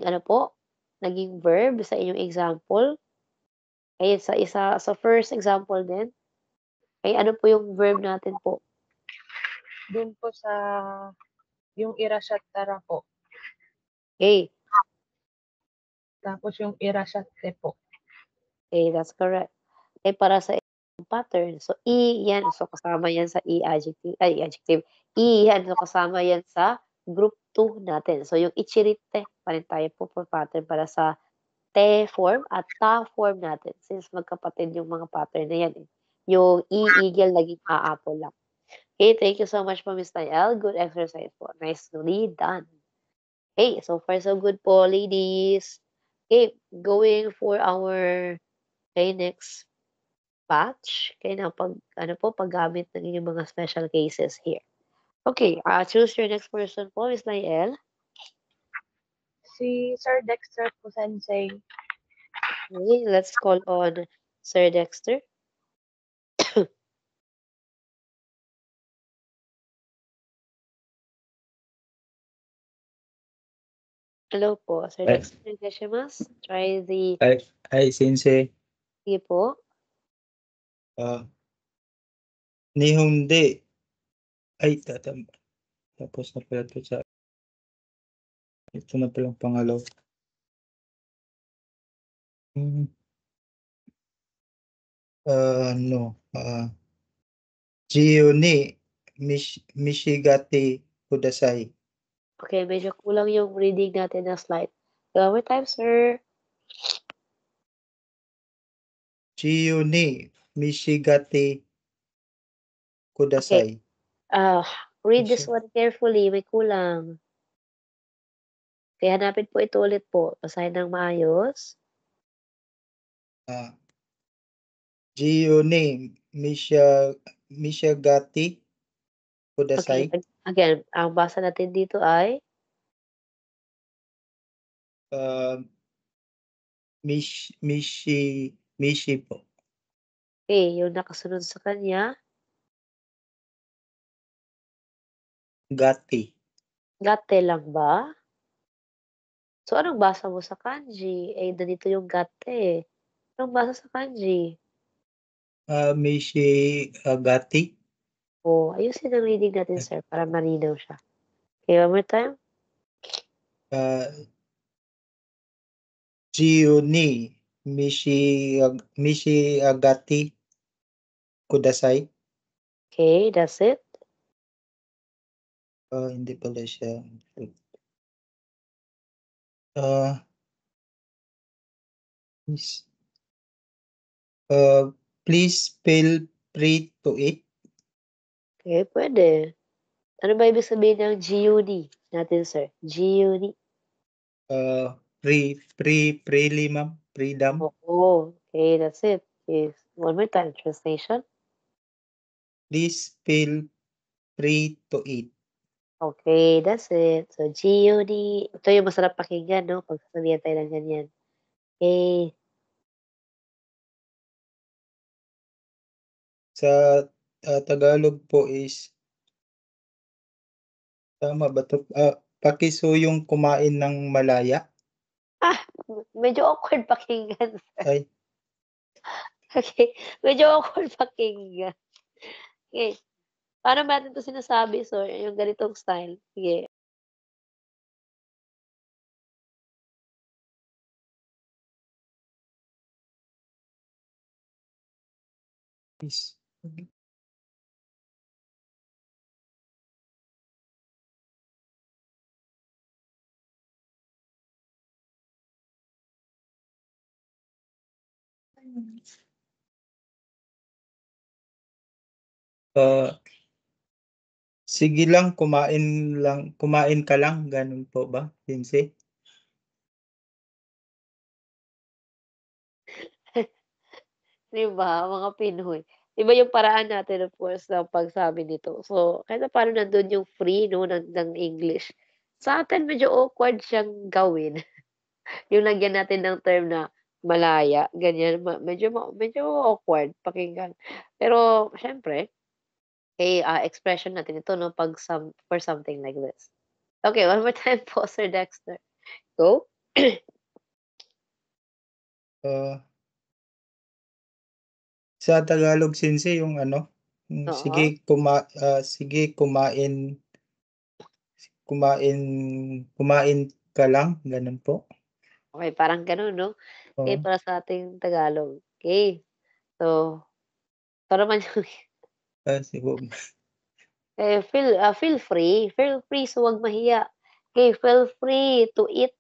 ano po, naging verb sa inyong example? Ay sa first example din, ay ano po yung verb natin po? Dun po sa yung irasyattara po. Okay, Tapos yung irasyatte po. okay, that's correct. Eh, para sa pattern, so yan, so kasama yan sa adjective, yan, so kasama yan sa group 2 natin. So yung ichirite pa rin tayo po for pattern para sa te form at ta form natin since magkapatid yung mga pattern na yan, eh. Yung eagle naging aapple lang. Okay, thank you so much po, Miss Nael. Good exercise po. Nicely done. Okay, so far so good po, ladies. Okay, going for our next batch. Okay, na paggamit ng inyong mga special cases here. Okay, choose your next person po, Miss Nael. Si Sir Dexter po, Sensei. Okay, let's call on Sir Dexter. Hello po, Sir Dexter. Nagkashimasu. Try the... Sensei. Sige po. Nihonde. Tapos na pala ito sa... Ito na palang pangalaw. Jiyo ni Mishigate Kudasai. Okay, medyo kulang yung reading natin na slide. One more time, sir. Jiyo ni Mishigate Kudasai. Read this one carefully. May kulang. Kaya hanapin po ito ulit po. Basahin ng maayos. Jiyo ni Mishigate Kudasai. Okay, again, ang basa natin dito ay Mishi po. okay, yung nakasunod sa kanya, Gati. gate lang ba? So, anong basa mo sa kanji? Eh, ganito yung gate. Anong basa sa kanji? Mishi Gati. Ayusin ang reading natin, sir, para malinaw siya. Okay, one more time. Jiyo ni Mishigate Kudasai. Okay, that's it. Hindi pala siya. Please feel free to eat. Okay, pwede. Ano ba ibig sabihin ng GUD natin, sir? GUD. Freely, ma'am. Freedom. Okay, that's it. Yes. One more time, translation. Please feel free to eat. Okay, that's it. So, GUD. Ito yung masarap pakinggan, no? Pag sasabihan tayo ng ganyan. Okay. Sa Tagalog po is, tama ba ito? Pakisuyong kumain ng malaya. Medyo awkward pakinggan, sir. Ay. Okay, medyo awkward pakinggan. Okay. Paano ba natin ito sinasabi, sir? Yung ganitong style. Sige. Please. Sige lang, kumain ka lang, ganun po ba, Sensei? Di ba, mga Pinoy. Iba yung paraan natin, of course, ng pagsabi nito. So, kahit paano nandun yung free, no, ng English. Sa atin, medyo awkward siyang gawin. Yung lagyan natin ng term na malaya, ganyan. Medyo awkward pakinggan. Pero, syempre, expression natin ito, no, for something like this. Okay, one more time po, Sir Dexter. Go. Ah, sa Tagalog sensei yung ano, Oo. sige kumain kumain ka lang, gano'n po? Okey, parang gano'n 'no? Okey, Oo, para sa ating Tagalog. Okey. So, ito naman yung siguro feel free, so 'wag mahiya. Okay, feel free to eat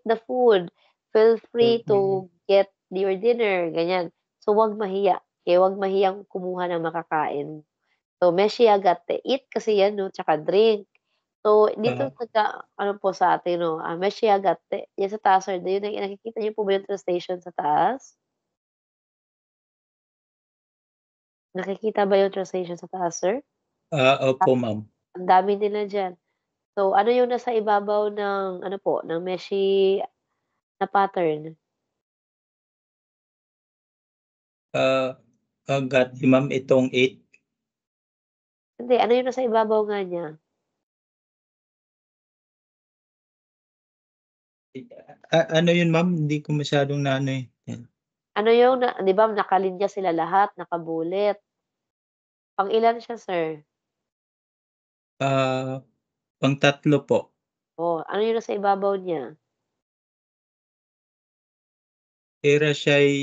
the food. Feel free to get your dinner, ganyan. So, 'wag mahiya, okey, 'wag mahiyang kumuha ng makakain. So, "Meshiagate", eat kasi 'yan 'no, tsaka drink. So, dito ano po sa atin 'no, "Meshiagate", 'yan sa taas sir, yun nakikita niyo po ba yung translation sa taas? Nakikita ba yung translation sa taas sir? opo ma'am. Ang dami nila diyan. So, ano yung nasa ibabaw ng ano po, ng meshi na pattern? Gati ma'am itong 8, Hindi, ano yung nasa ibabaw nga niya? ano yun ma'am, hindi ko masyadong naano, eh. Ano yung 'di ba nakalinya sila lahat, nakabulit. Pang-ilan siya sir? Ah, pang-tatlo po. Oh, ano yung nasa ibabaw niya? Era siya'y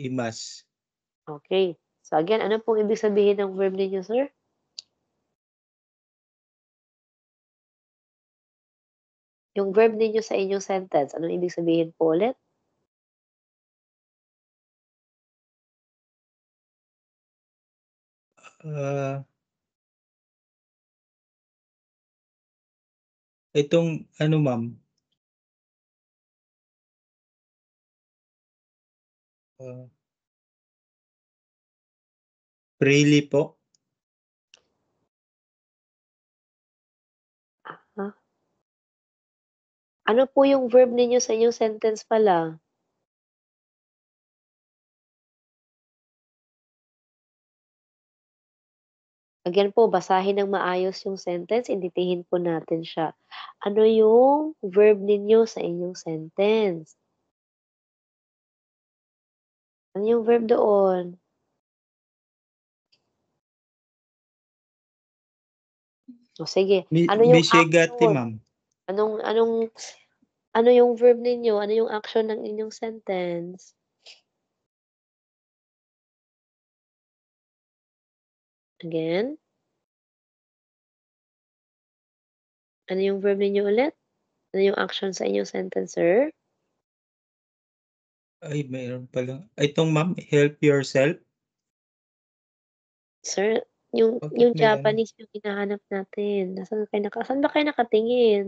imas. Okey. So again, ano pong ibig sabihin ng verb ninyo sir? Yung verb ninyo sa inyong sentence, anong ibig sabihin po ulit? Ah, itong ano ma'am, ah, freely po. Ah, ano po yung verb ninyo sa inyong sentence pala? Again po, basahin ng maayos yung sentence, intindihin po natin siya. Ano yung verb ninyo sa inyong sentence? Ano yung verb doon? O sige, ano yung Mishigati action? ma'am. Anong anong ano yung verb ninyo? Ano yung action ng inyong sentence? Again, ano yung verb ninyo ulit? Ano yung action sa inyong sentence, sir? Ay mayroon pala. Itong ma'am, help yourself, Sir, bakit yung may ano, Japanese yung hinahanap natin. Saan ba kayo nakatingin?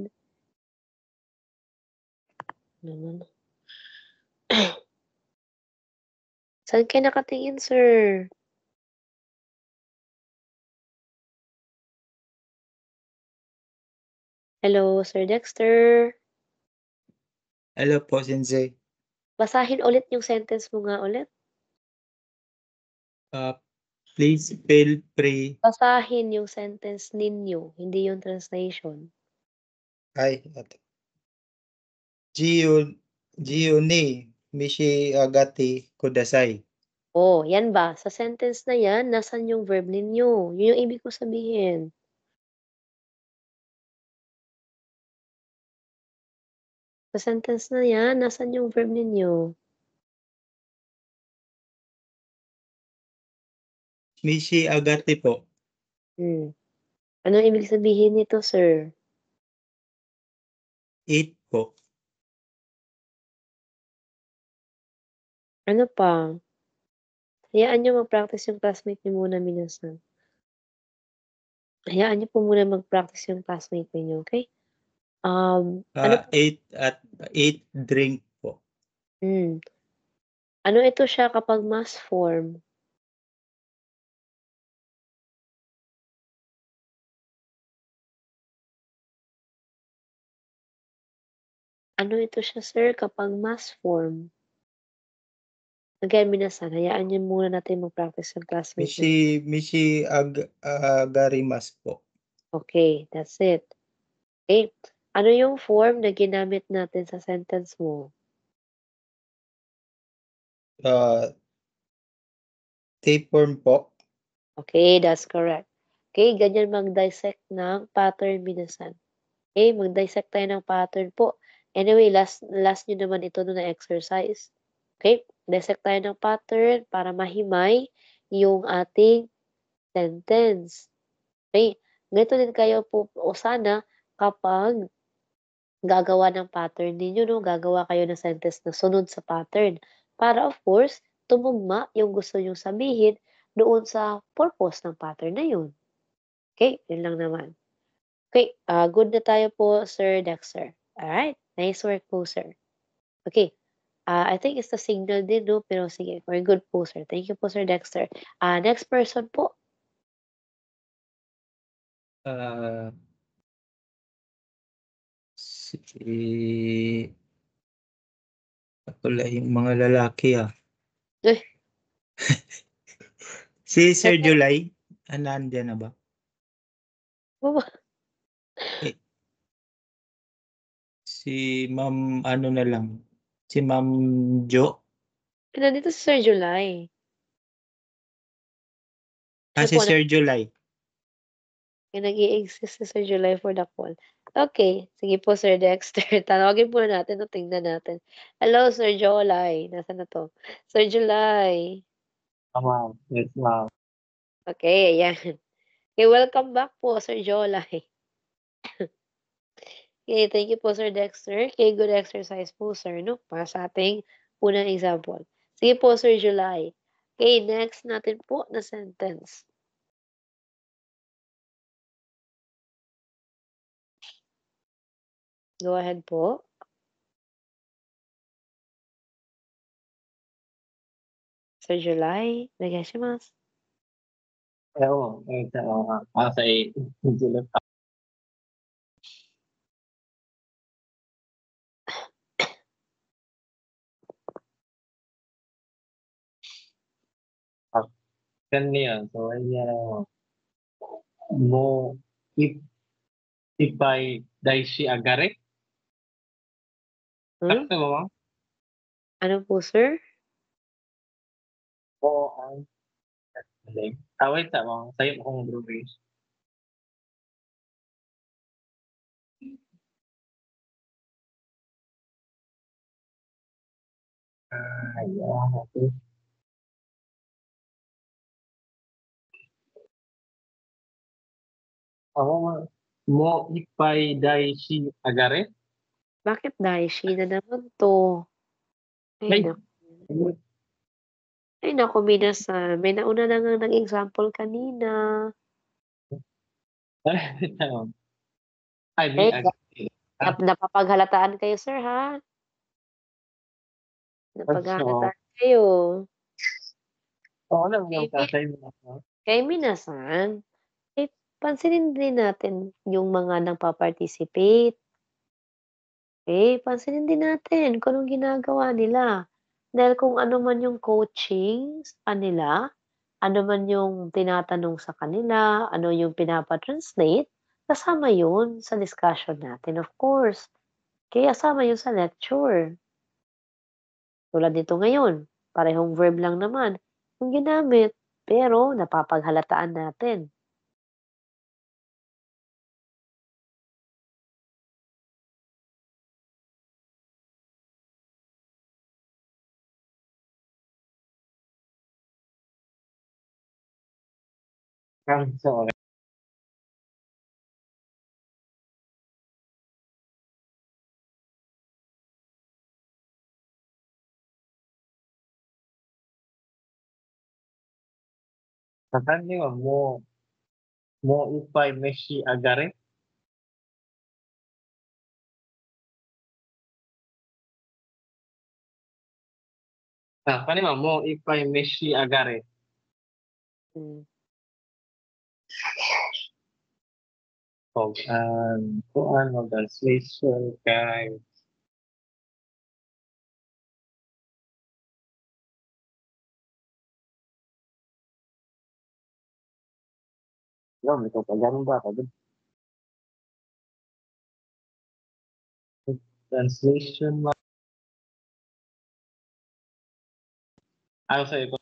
Naman. Saan kayo nakatingin, sir? Hello, Sir Dexter? hello po sensei. Basahin ulit yung sentence mo nga ulit. Ah, please feel free Basahin yung sentence ninyo, hindi yung translation. ay eto. Jiyu Jiyu ni Mishigati kudasai. Oh, 'yan ba, sa sentence na 'yan, nasaan yung verb ninyo? Yun yung ibig ko sabihin. Sa sentence na 'yan, nasaan yung verb ninyo? Mishiagati po, Anong ibig sabihin nito, sir? eat po. Ano pa? Hayaan niyo mag-practice yung classmate niyo muna minasan. Hayaan niyo po muna mag-practice yung classmate ninyo, okey? Ano po 8 drink po. hmm, ano ito siya kapag mass form? Ano ito siya, sir, kapag mass form? Again, minasan, hayaan niyo muna natin mag-practice yung classmate niyo. Garimas po. Okay, that's it. Okay. Ano yung form na ginamit natin sa sentence mo? Tapeworm po. Okay, that's correct. Okay, ganyan mag-dissect ng pattern minasan. Okay, mag-dissect tayo ng pattern po. Anyway, last niyo naman ito na exercise. Okay, dissect tayo ng pattern para mahimay yung ating sentence. Okay, ganito din kayo po o sana kapag gagawa ng pattern ninyo 'no, gagawa kayo ng sentence na sunod sa pattern. Para of course, tumugma yung gusto niyong sabihin doon sa purpose ng pattern na yun. Okay, yun lang naman. Okay, good na tayo po Sir Dexter. Alright, nice work po sir. Okay, I think it's the signal din 'no, pero sige, we're good po sir. Thank you po Sir Dexter. Next person po. Ah, si wala yung mga lalaki, Uy, Si Sir teka July, nandiyan na ba? Eh, si Ma'am ano na lang, si Ma'am Jo. nandito si Sir July. Siya Si po Sir July. nag-i-exist si Sir July for the call. Okay, sige po Sir Dexter, tawagin muna natin o tingnan natin. Hello Sir Jolay, nasaan na 'to? Sir July, Ma'am, yes ma'am. okay ayan. Okay, welcome back po Sir Jolay. Okay, thank you po Sir Dexter. Okay, good exercise po sir 'no, para sa ating unang example. Sige po Sir July. Okay, next natin po na sentence. Go ahead po. Sir July, onegaishimasu. Say, ganyan. So, mo, if, ipay, daishi agare. Hmm? Sakto ba, ma'am? Ano po sir? O, ang, galing. Wait, ma'am. Sa'yo akong drawings. Yeah, okay. Ako, mo, ipay, daishi agare. Bakit daishi na naman 'to? Ay Ay, naku. Ay naku minasan, may nauna na ngang nag-example kanina. ma'am. Ay, Eh, may agare. napapaghalataan kayo sir ha, So, napaghahalataan kayo. ako lang yung Eh, tatay mo. No? kay minasan, eh, pansinin din natin yung mga nagpa-participate. Pansinin din natin kung anong ginagawa nila. Dahil kung ano man yung coaching sa kanila, ano man yung tinatanong sa kanila, ano yung pinapa-translate, kasama yun sa discussion natin of course. Kaya kasama yun sa lecture. Tulad nito ngayon, parehong verb lang naman yung ginamit, pero napapaghalataan natin. So, sa kanyo, mo ipay, meshi agare. Kanima, mo ipay, meshi agare. Hmm. Kuan mo translation kay yo may paganda ka translation mo. Sa'yo po.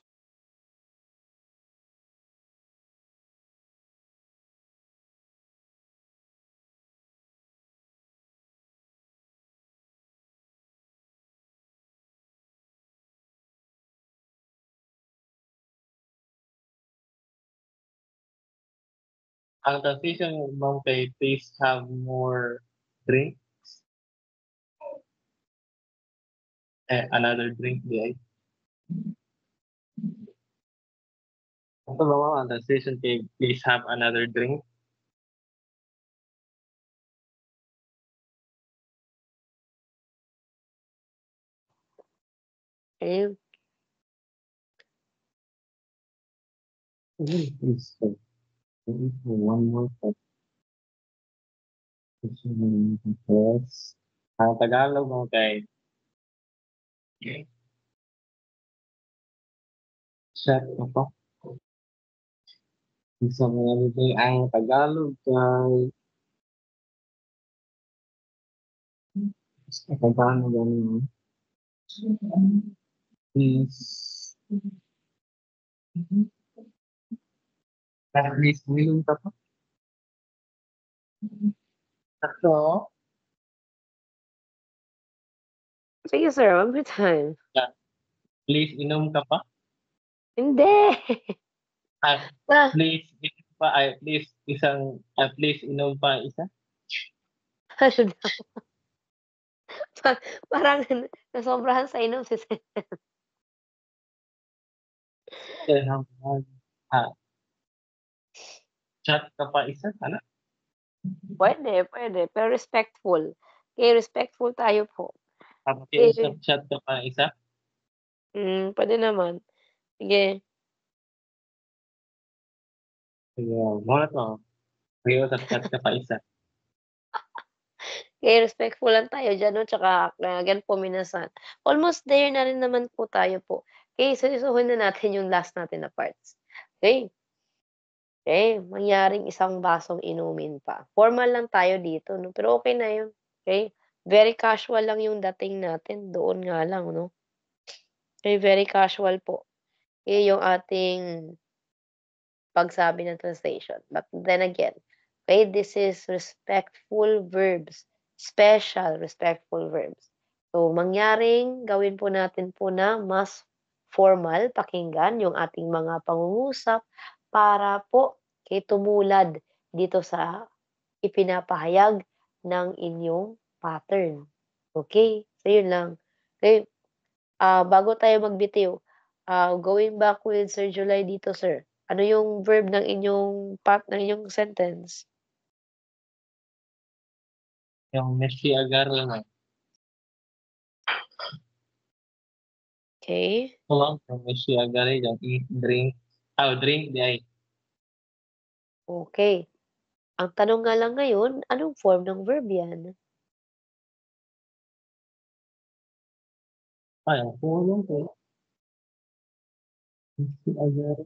Ang translation mo kay please have more drink. Another drink di ay. Ito ba mo ang translation kay please have another drink? Okay. Please. One more time. Yes. Ang Tagalog mo kay shut ako. Isa mo nabibigay ang Tagalog kay Tagalog ganun. Please. At least willing ka pa. Sakto. Sige, sir. One more time. Please inom ka pa. Hindi. Ah, Ah, please inom pa. At least please inom pa isa. ano daw? Parang nasobrahan sa inom si sir. Ah, chat ka pa isa. Ano? Pwede. Pero respectful. Okay, respectful tayo po. Pakiusap chat ka pa isa. Pwede naman. Sige. Sige, muna to. Pakiusap chat ka pa isa. Okay, respectful lang tayo diyan 'no, tsaka again po minasan. Almost there na rin naman po tayo po. Okay, seryosohin na natin yung last natin na parts. Okay. Okay, mangyaring isang basong inumin pa. Formal lang tayo dito 'no, pero okey na yun, okay? Very casual lang yung dating natin, doon nga lang 'no. Okay, very casual po. Yung ating pagsabi ng translation. But then again, okay, this is respectful verbs, special respectful verbs. So, mangyaring gawin po natin po na mas formal, pakinggan yung ating mga pangungusap para po okay, tumulad dito sa ipinapahayag ng inyong pattern. Okay? So, yun lang. Okay? Bago tayo magbitiw, going back with Sir July dito, sir. Ano yung verb ng inyong ng inyong sentence? Yung Messi agar lang. Okay. Yung Messi agar yung eat, drink. Drink di ay. Okay. Ang tanong nga lang ngayon, anong form ng verb yan? Ang kulong ko. Messi agar.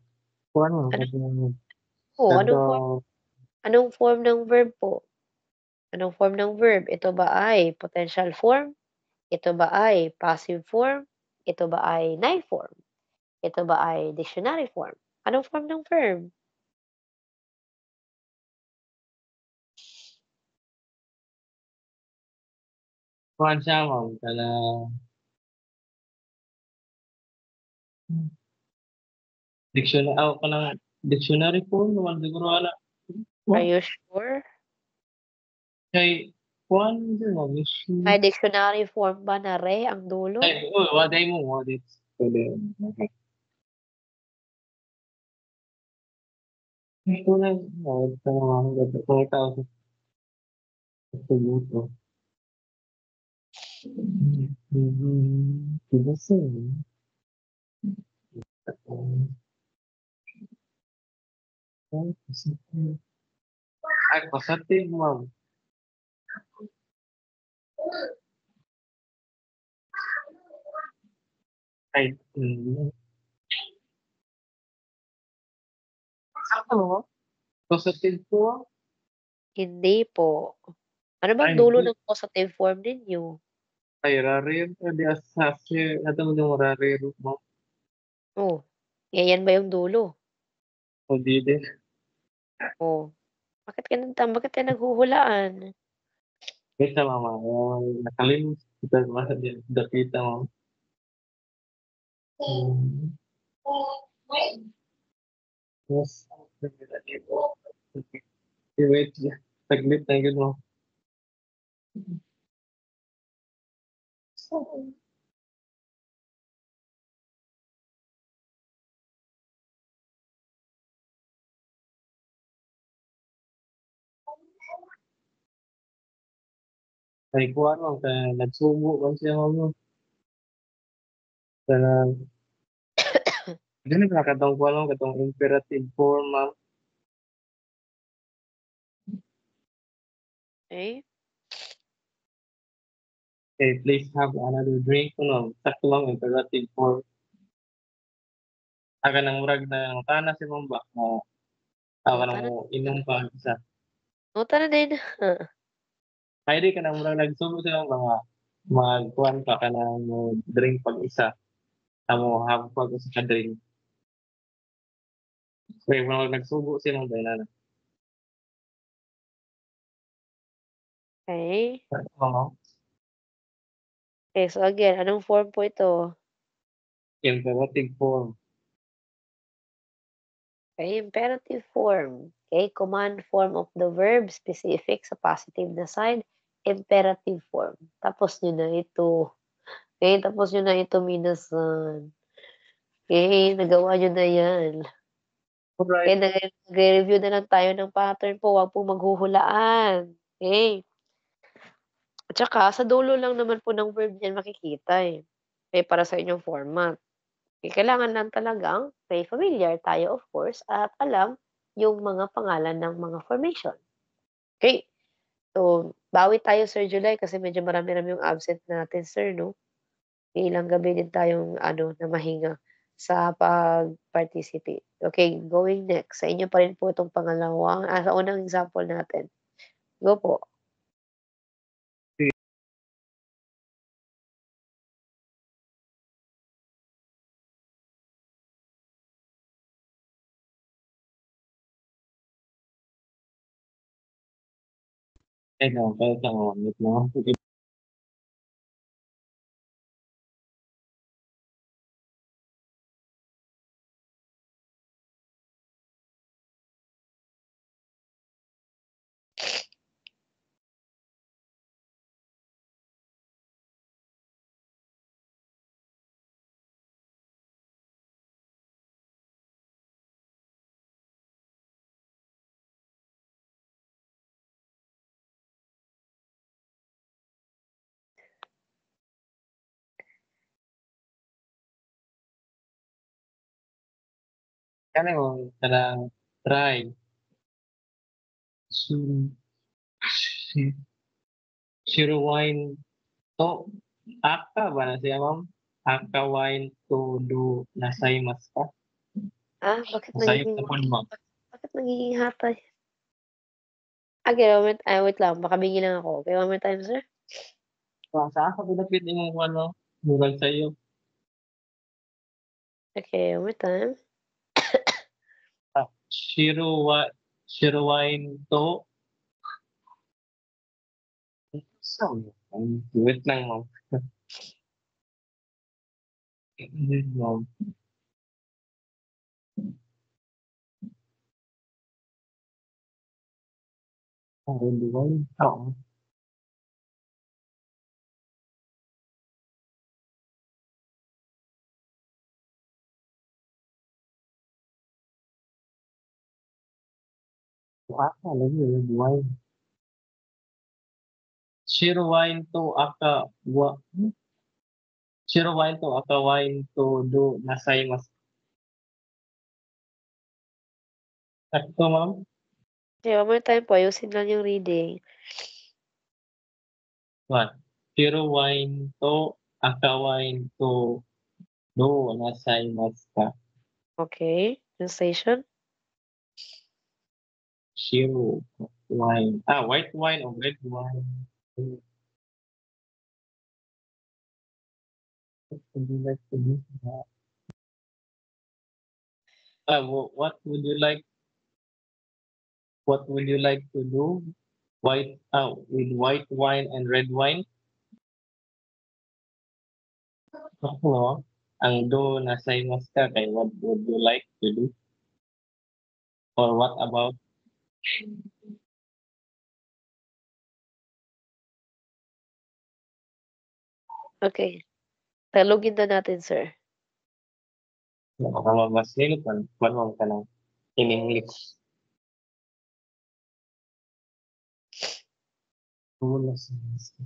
Kung ano? Anong form ng verb po? Anong form ng verb? Ito ba ay potential form? Ito ba ay passive form? Ito ba ay noun form? Ito ba ay dictionary form? Anong form ng verb? Kuhan siya mo. Dictionary po. Naman siguro wala. Are you sure? Kay kuhan din mo. Messi. May dictionary form ba na re ang dulo? Waday mo. Waday. Pwede. Ito na. Ito na. Ito Segundo. Que você. Ai, passaste mal. Ay, ano? Passaste po? Hindi po. Ano bang Ay, dulo hindi. ng causative form ninyo? Ay, rarero di asase ato mo yung rarero mo. Oh, yan ba yung dulo? O di din. Oh, bakit ka naghuhulaan? Wait na mama, nakalimut kita ba din dapita mo. Hmm. Yes. Wait, saglit na yun mo. Ay, kuha mo, kaya nagsubo ba siya mo. Kaya, hindi nakakatong kuha mo, katong imperative form, ma'am. Okay? Okay, please have another drink. Ano, sakto lang, imperative form. Aga ng murag na kana si ma'am ba? Aga nang Tara, mo inom pa isa. tara din. Ay, di ka na murag nagsubo sila mga magkuhan pa ka na mo drink pag isa. Amo, have pag isa ka drink. Kaya murag nagsubo sila ba na. Okay. Oo. Okay, so again, anong form po ito? Imperative form. Okay, imperative form. Okay, command form of the verb, specific sa positive na side, imperative form. Tapos nyo na ito. Okay, tapos nyo na ito, minasan. Okay, nagawa nyo na yan. Alright. Okay, nag-review na lang tayo ng pattern po, wag po maghuhulaan. Okay. At saka, sa dulo lang naman po ng verb yan makikita eh. Okay, para sa inyong format. Eh, kailangan lang talagang may familiar tayo of course at alam yung mga pangalan ng mga formation. Okay, so bawi tayo Sir July kasi medyo marami-rami yung absent natin Sir 'no. Ilang gabi din tayong ano na mahinga sa pag-participate. Okay, going next, sa inyo pa rin po itong sa unang example natin. Go po. Eh, no, kaya sa mga wait lang. Kaya mo, kanang try. Su- si- Zero wine to. Aka ba na siya, ma'am? Aka wine to do nasay mas ka. Bakit Nasayop nagiging na po, ma'am. bakit nagiging hatay? Okay, wait lang baka bingi lang ako. Okay, one more time Sir. Sa ako pinapit mo kung ano, murag sa'yo. Okay, one more time. Shiro wine to. So, wait lang, ma'am. Ma'am. Red wine? Oo. Aka, lagi red wine. Shiro wine to aka Shiro wine to aka wine to do nasay mas. Sakto, ma'am? Okay, one more time po, ayusin lang yung reading. What? Shiro wine to aka wine to do nasay mas ka. Okay, translation? Shiro wine. White wine or red wine. What would you like to do? What would you like? What would you like to do? With white wine and red wine? Ako, ang do na sa imas ka kay what would you like to do? Or what about? Okay. Tagalogin na natin, sir. Nakakamamaslit man ka lang in English. Wala sa imas ka.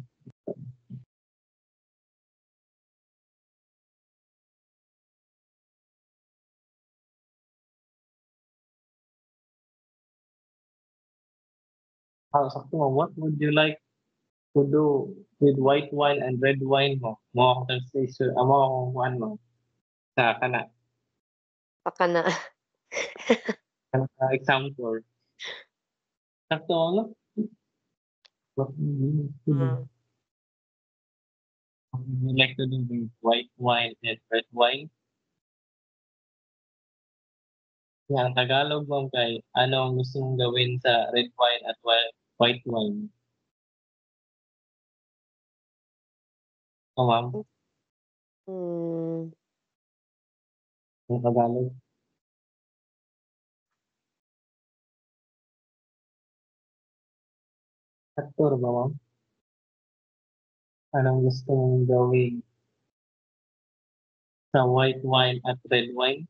Sakto mo, what would you like to do with white wine and red wine mo? Mo ako translation, mo ako kuhan mo. Sa kana, Baka na. example. Sakto mo, no? What would you like to do? Hmm. What would you like to do with white wine and red wine? Ang Tagalog mo kay ano ang gusto mong gawin sa red wine at white wine? Ma'am, Hmm. ang Tagalog. Actor ba, ma'am? Anong gusto mong gawin sa white wine at red wine?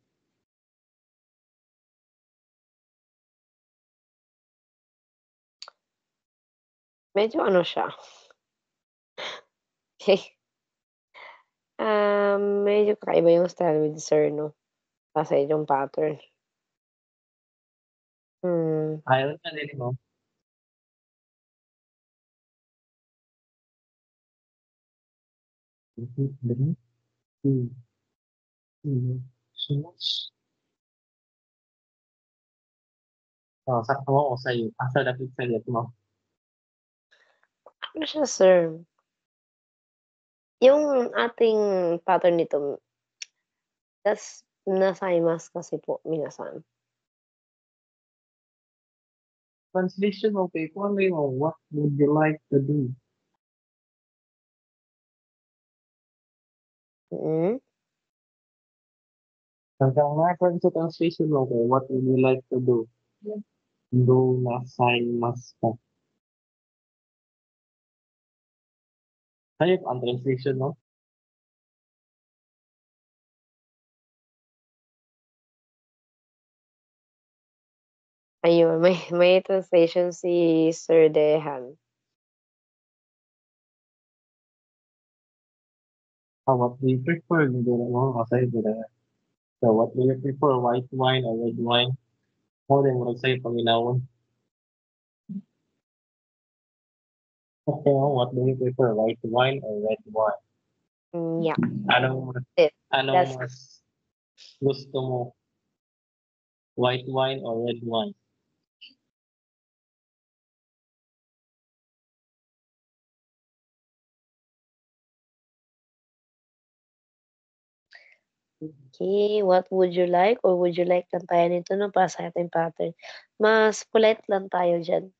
Medyo ano siya. Okay. Medyo kakaiba yung style with sir, 'no? Kasi yung pattern. Ayaw na din mo. Sakto mo ako sa'yo. Asa dapit sa mo. Ano siya, sir, yung ating pattern nito, nasaimasu kasi po, minasan. Translation mo kay kung ano yung what would you like to do? Mm. Hanggang na-record sa translation mo kay what would you like to do? Do nasaimasu ka. Sa'yo ang translation mo? Ayun, may translation si Sir Dehan. What do you prefer? Hindi na mo kasi So what do you prefer? White wine or red wine? Mo din mo sa'yo paminawon. Okay, what do you prefer? White wine or red wine? Yeah, Anong it anong that's mas gusto mo? White wine or red wine? okay. What would you like or would you like lang tayo nito 'no, para sa ating pattern. Mas polite lang tayo diyan.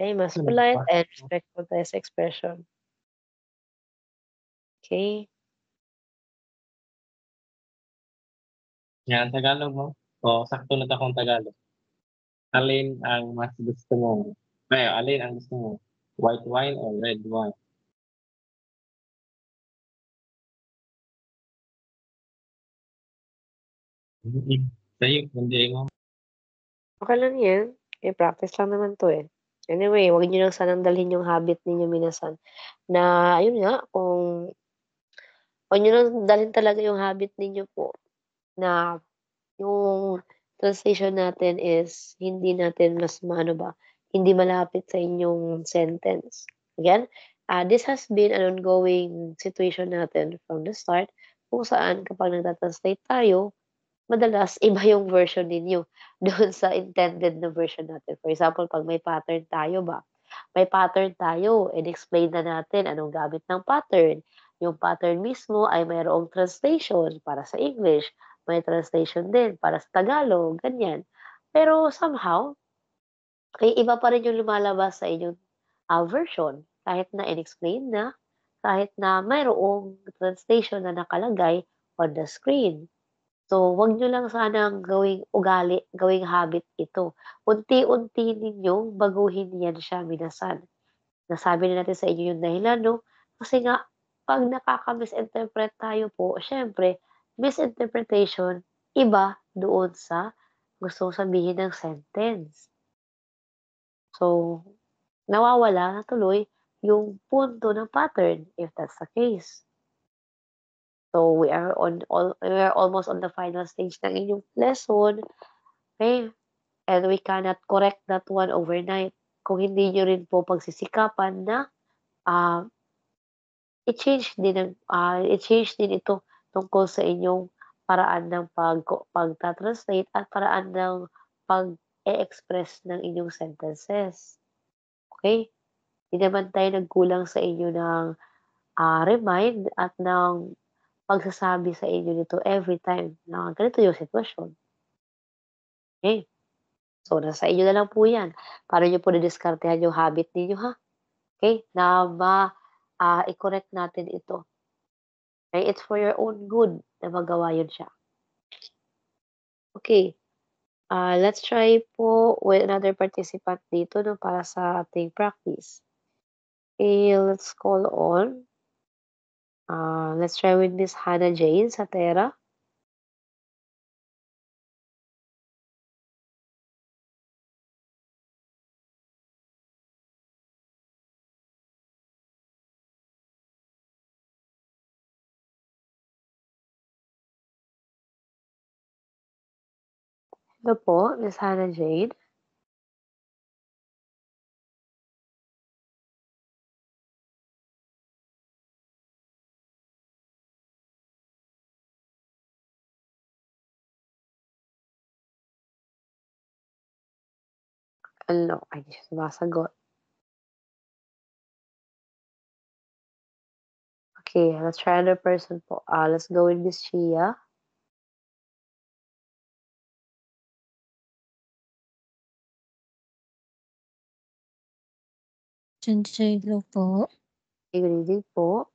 Okay, mas Ano polite pa? and respectful tayo sa expression. Okay. Yan, Tagalog mo? O, sakto na akong Tagalog. Alin ang mas gusto mo? Alin ang gusto mo? White wine or red wine? Sa'yo, hindi mo. Okay lang 'yan, eh, practice lang naman 'to, eh. Anyway, huwag niyo lang sanang dalhin yung habit ninyo minasan na ayun nga, kung huwag niyo lang dalhin talaga yung habit ninyo po na yung translation natin is hindi natin mas maano ba, hindi malapit sa inyong sentence. Again, this has been an ongoing situation natin from the start kung saan kapag nagta-translate tayo, madalas iba yung version ninyo doon sa intended na version natin. For example, 'pag may pattern tayo ba, may pattern tayo, in-explain na natin anong gamit ng pattern. yung pattern mismo ay mayroong translation para sa English, may translation din para sa Tagalog, ganyan. Pero somehow, ay iba pa rin yung lumalabas sa inyong, version kahit na in-explain na, kahit na mayroong translation na nakalagay on the screen. So, wag niyo lang sanang gawing ugali, gawing habit ito. Unti-unti ninyong baguhin yan siya minasan. Nasabi na natin sa inyo yung dahilan 'no, kasi nga 'pag nakaka-misinterpret tayo po siyempre misinterpretation iba doon sa gustong sabihin ng sentence. So, nawawala na tuloy yung punto ng pattern if that's the case. So, we are almost on the final stage ng inyong lesson, okay? And we cannot correct that one overnight kung hindi niyo rin po pagsisikapan na, ah i-change din ito tungkol sa inyong paraan ng pagta-translate at paraan ng pag-e-express ng inyong sentences, okey? 'Di naman tayo nagkulang sa inyo ng, remind at ng pagsasabi sa inyo nito every time na ganito yung sitwasyon, okey? So, nasa inyo na lang po 'yan, paano niyo po didiskartehan yung habit ninyo, ha, okey? Na i-correct natin ito. Okay, it's for your own good na magawa yun siya. Okay, let's try po with another participant dito 'no, para sa ating practice. Okay, let's try with Miss Hannah Jane Satera. Hello po, Miss Hannah Jane. Ano, ay di siya sumasagot. Okay, let's try another person po. Let's go with Miss Chia. Sensei, hello po. Good evening po.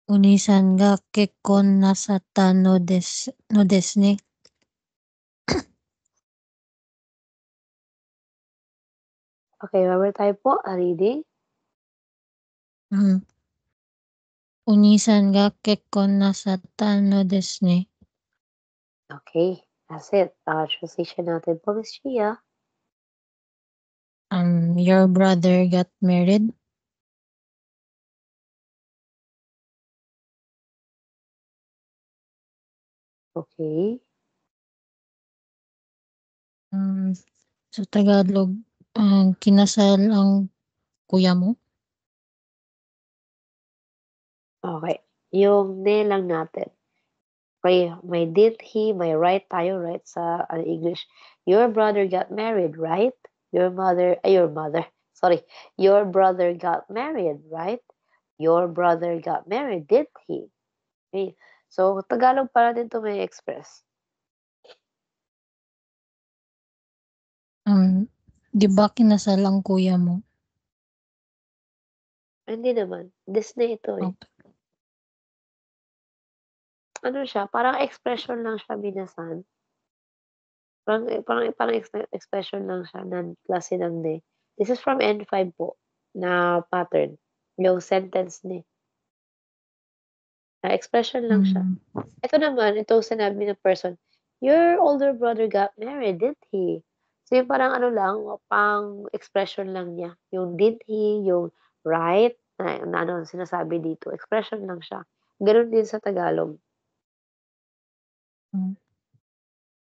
Onisan ga kekkon nasatta no desu ne. Okay, one tayo po, reading. Onisan ga kekkon nasatta no desu ne. Okay, that's it. Translation natin po, Miss Chia. Your brother got married? Okay. Sa Tagalog, kinasal ang kuya mo? Okay, yung "ne" lang natin. May did he, may right tayo, right, sa English. Your brother got married, right? Your mother, sorry. Your brother got married, right? Your brother got married, did he? Okay. So, Tagalog pa natin 'to may express. 'Di ba kinasal ang kuya mo? Hindi naman, Disney ito, eh. Okay. Ano siya, parang expression lang siya minasan. Parang expression lang siya ng klase ng "ne". This is from N5 po na pattern, yung sentence "ne". Expression lang siya. Ito naman, itong sinabi ng person, "Your older brother got married, did he?" So, yung parang ano lang, pang-expression lang niya. Yung did he, yung right, na ano, sinasabi dito, expression lang siya. Gano'n din sa Tagalog.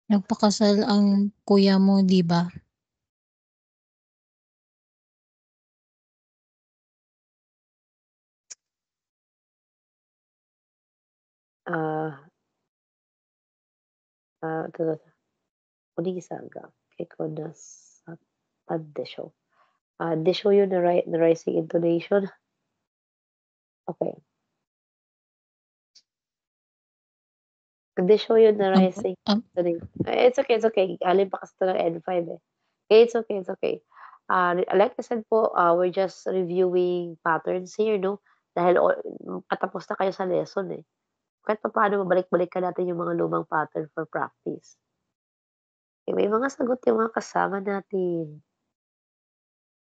Nagpakasal ang kuya mo, 'di ba? Ah, と、お兄さんが結婚なさったんでしょう。They show you the rising intonation. Okay. They show you the rising intonation. It's okay, it's okay. Alin pa kasi ito ng N5 eh. Okay, it's okay, it's okay. Like I said po, we're just reviewing patterns here, no? Dahil patapos na kayo sa lesson eh. Kahit papaano mabalik-balikan natin yung mga lumang pattern for practice. Okay, may mga sagot yung mga kasama natin.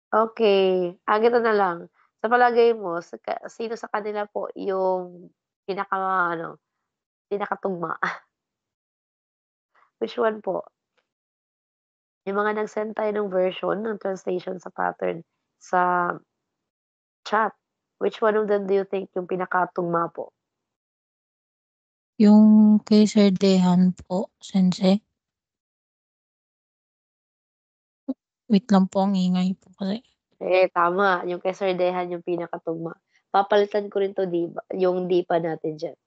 Okay, ganito na lang. Sa palagay mo, sino sa kanila po yung pinakatugma? Which one po? Yung mga nag-send tayo ng version ng translation sa pattern sa chat. Which one of them do you think yung pinakatugma po? Yung kay Sir Dehan po, Sensei. Wait lang po, ang ingay po kasi. Tama. Yung kay Sir Dehan yung pinakatugma. Papalitan ko rin 'to, yung dipa natin diyan.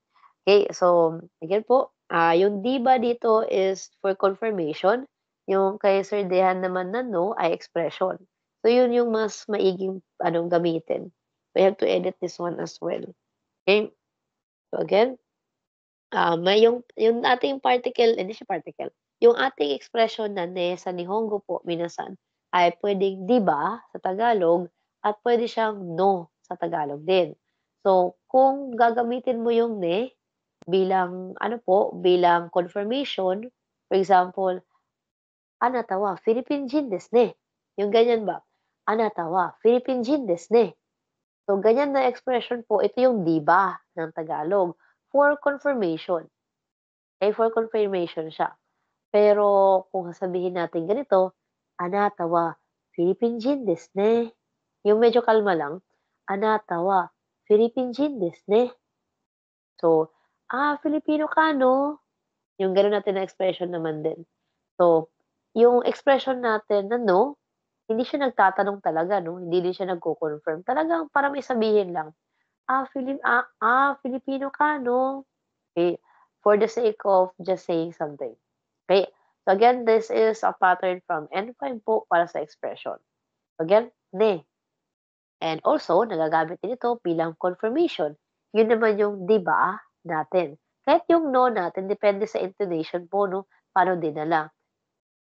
Okay, so again po, yung diba dito is for confirmation. Yung kay Sir Dehan naman na no ay expression. So yun yung mas maiging gamitin. We have to edit this one as well. Okay? So again, may yung ating particle, hindi siya particle, yung ating expression na ne sa Nihongo po, minasan, ay pwedeng diba sa Tagalog at pwede siyang no sa Tagalog din. So, kung gagamitin mo yung ne bilang bilang confirmation, for example, "Anata wa Philippine-jin desu ne." Yung ganyan ba? "Anata wa Philippine-jin desu ne." So, ganyan na expression po, ito yung diba ng Tagalog for confirmation. For confirmation siya. Pero kung sasabihin natin ganito, "Anata wa Philippine-jin desu ne." Yung medyo kalma lang, "Anata wa Philippine-jin desu ne." So, Filipino ka 'no? Yung gano'n natin na expression naman din. So, yung expression natin na no, hindi siya nagtatanong talaga 'no, hindi din siya nagko-confirm. Talagang para may sabihin lang, Filipino ka 'no? Okay, for the sake of just saying something. Okay, so again, this is a pattern from N5 po para sa expression. Again, ne. And also, nagagamit din ito bilang confirmation. Yun naman yung "di ba" natin. Kahit yung no natin, depende sa intonation po, no, paano dinala.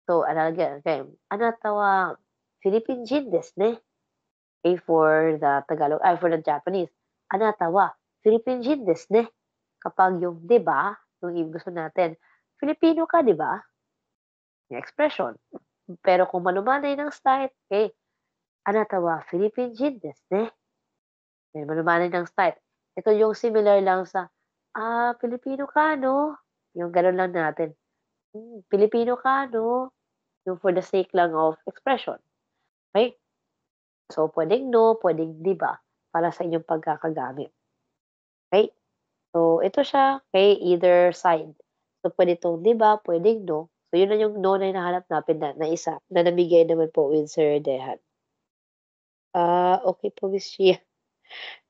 So, again, okay. "Anata wa Philippine-jin desu ne." Okay, for the Tagalog, for the Japanese. "Anata wa Philippine-jin desu ne." Kapag yung "di ba," yung gusto natin, Filipino ka, di ba? Yung expression. Pero kung malumanay ng style, okay, "Anata wa Philippine-jin desu ne." May malumanay ng style. Ito yung similar lang sa, Pilipino ka 'no? Yung gano'n lang natin. Pilipino ka 'no? Yung for the sake lang of expression, okey? So, puwedeng no, puwedeng 'di ba, para sa inyong pagkakagamit, okey? So, ito siya, okey, either side. So, puwede 'tong 'di ba, puwedeng no. So, yun na yung no na hinahanap natin na isa na nabigay naman po with Sir Dehan. Okey po, Miss Chia.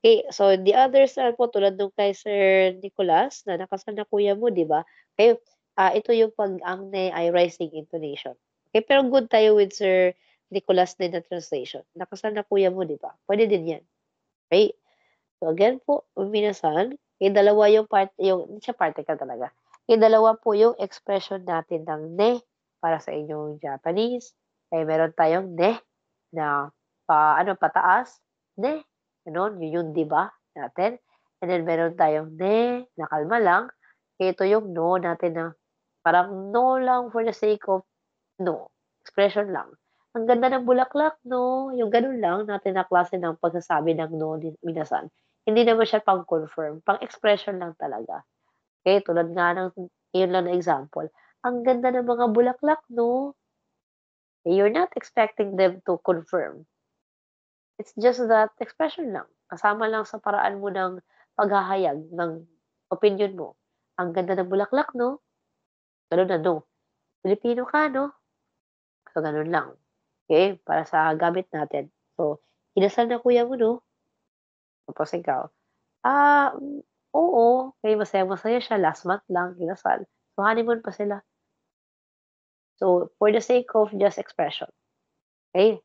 Okay, so the others po tulad nung kay Sir Nicholas na nakasalukuyan mo, 'di ba? Kayo, ito yung 'pag ang ne ay rising intonation. Okay, pero good tayo with Sir Nicholas din na translation. Nakasalukuyan mo, 'di ba? Puwede din 'yan. Okay, so again po, minasan, dalawa yung hindi siya particle talaga. Dalawa po yung expression natin ng ne para sa inyong Japanese. Meron tayong ne na pataas, ne, gano'n, yun yung 'di ba natin. And then meron tayong ne na kalma lang. Ito yung no natin na parang no lang for the sake of no, expression lang. "Ang ganda ng bulaklak 'no?" Yung gano'n lang natin na klase ng pagsasabi ng no minasan. Hindi naman siya pang-confirm, pang-expression lang talaga. Tulad nga ng yun lang na example, "Ang ganda ng mga bulaklak 'no?" You're not expecting them to confirm. It's just that expression lang, kasama lang sa paraan mo ng paghahayag ng opinyon mo. "Ang ganda ng bulaklak 'no?" Gano'n na no. "Pilipino ka 'no?" So, gano'n lang. Okay, para sa gamit natin. So, "Kinasal na kuya mo 'no?" Tapos ikaw, oo, okay, masayang-masaya siya, last month lang kinasal. So, honeymoon pa sila. So, for the sake of just expression, okay?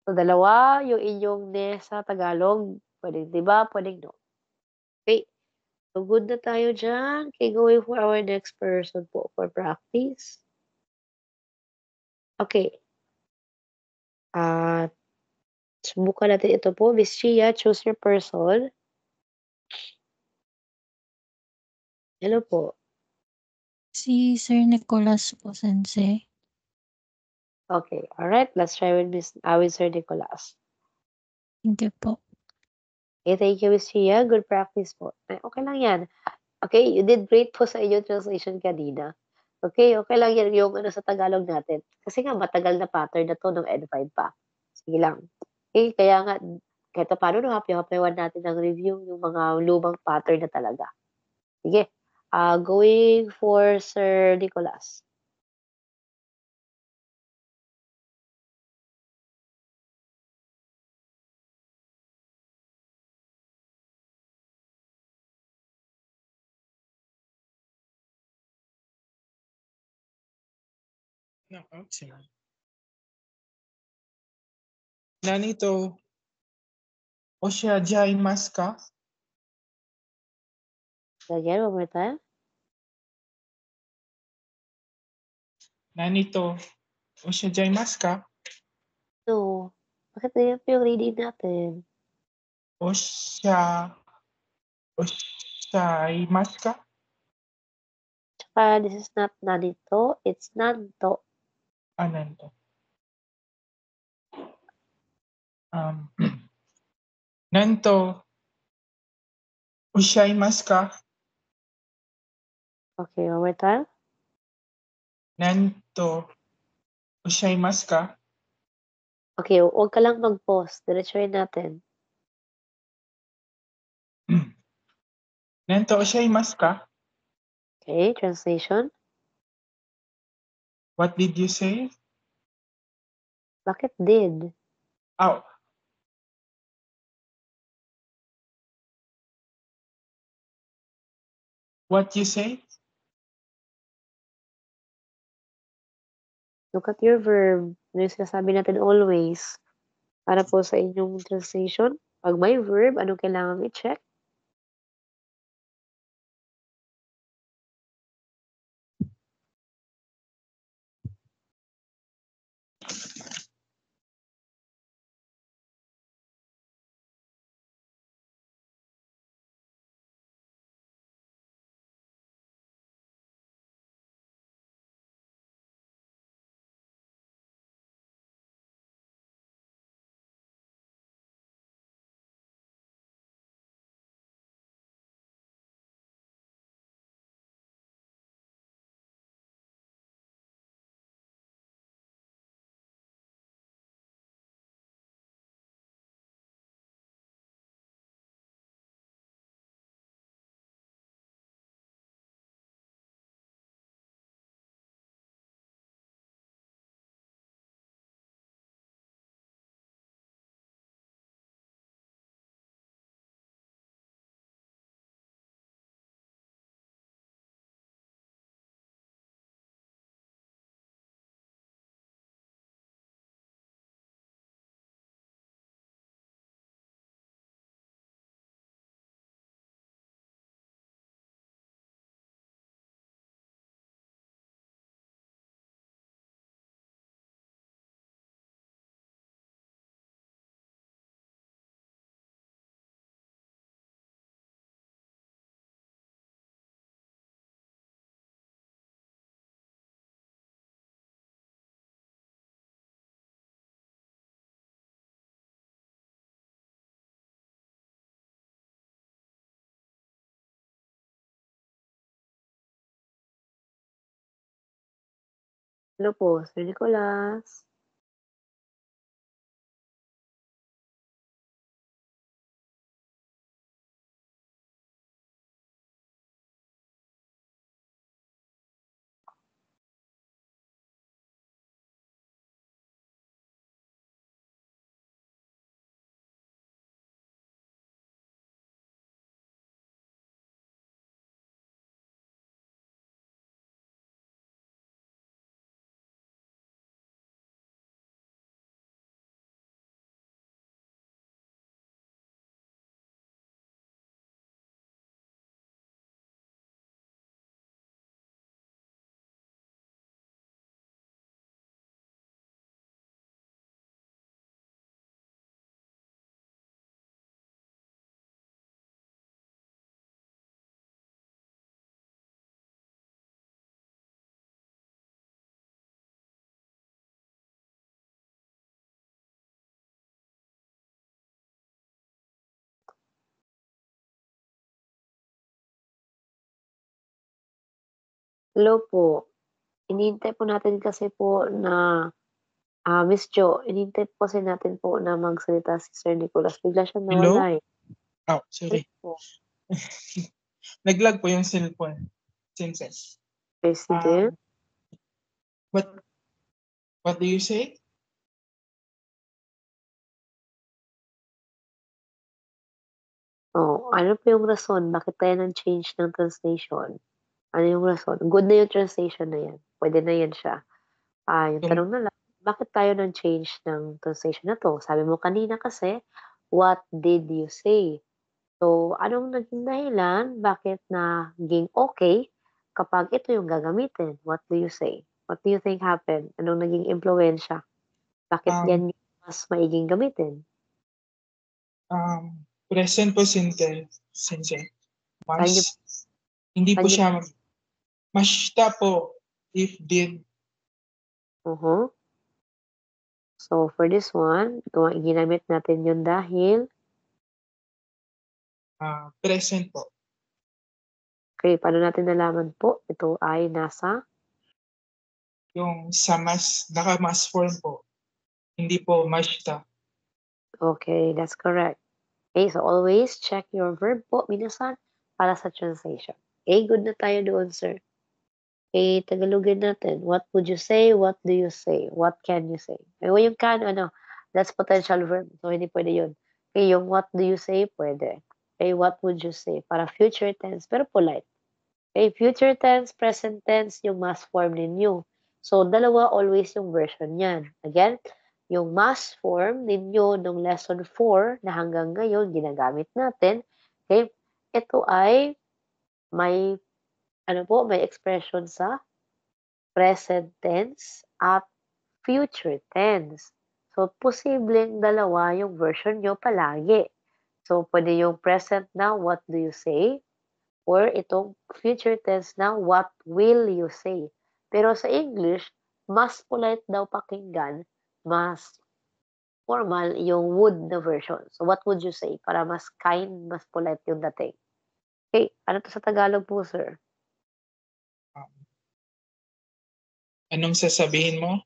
So, dalawa yung inyong ne sa Tagalog, puwedeng 'di ba, puwedeng no. Okay. So, good na tayo diyan. Okay, going for our next person po for practice. Okay. Ah, subukan natin ito po, Miss Chia, choose your person. Hello po. Si Sir Nicolas po, sensei. Okay, alright, let's try with Sir Nicolas. Thank you po. Okay, thank you, Miss Chia. Good practice po. Okay lang yan. Okay, you did great po sa inyong translation kanina. Okay, okay lang yan yung ano sa Tagalog natin. Kasi nga matagal na pattern na 'to nung N5 pa. Sige lang. Eh, kaya nga kahit papaano hapyaw-hapyawan natin ng review yung mga lumang pattern na talaga. Sige, going for Sir Nicolas. Okay. Nani to oshajaimasu ka? Again, one more time. Nani to oshajaimasu ka? No, bakit ganyan po yung reading natin? Oshaimasu ka? Tsaka this is not nanito, it's nanto. Anando. Nanto oshaimasu ka? Okay, one more time. Nanto oshaimasu ka? Okay, huwag ka lang mag-pause. Diretsuhin natin. Nanto oshaimasu ka? Okay, translation. What did you say? Bakit did? Oh. What you say? Look at your verb. Ano yung sinasabi natin always? Para po sa inyong translation, pag may verb, anong kailangan i-check? Hello po, Sir Nicolas. Hello po. Hinihintay po natin kasi po na, Miss Jo, hinihintay po kasi natin po na magsalita si Sir Nicholas. Bigla siyang Hello? nawala, eh. Oh, Hello sorry. po. Nag-lag po yung cellphone. Since. Okay, sige. What do you say? Oh, ano po yung rason bakit tayo nag-change ng translation? Ano yung rason? Good na yung translation na yan, puwede na yan siya. Yung Tum tanong na lang, bakit tayo nag-change ng translation na 'to? Sabi mo kanina kasi, "What did you say?" So, anong naging dahilan bakit naging okey kapag ito yung gagamitin? What do you say? What do you think happened? Anong naging impluwensiya? Bakit um, yan yung mas maiging gamitin? present po simple. Saan niyo Mas hindi po saan niyo siya mashita po if did. So, for this one, ginamit natin yun dahil Present po. okay, paano natin nalaman po ito ay nasa Yung sa naka-mas form po. Hindi po mashita. okay, that's correct. Okay, so always check your verb po, minasan, para sa translation. Okay, good na tayo doon, sir. Okay, Tagalogin natin. What would you say? What do you say? What can you say? Okay, yung can, that's potential verb. So, hindi pwede yun. Okay, yung what do you say, pwede. Okay, what would you say? Para future tense, pero polite. Okay, future tense, present tense, yung mass form ninyo. So, dalawa always yung version niyan. Again, yung mass form ninyo nung lesson 4 na hanggang ngayon ginagamit natin, okay, ito ay may, may expression sa present tense at future tense. So, posibleng dalawa yung version nyo palagi. So, pwede yung present na, what do you say? Or itong future tense na, what will you say? Pero sa English, mas polite daw pakinggan, mas formal yung would na version. So, what would you say? Para mas kind, mas polite yung dating. Okay, ano to sa Tagalog po, sir? Anong sasabihin mo?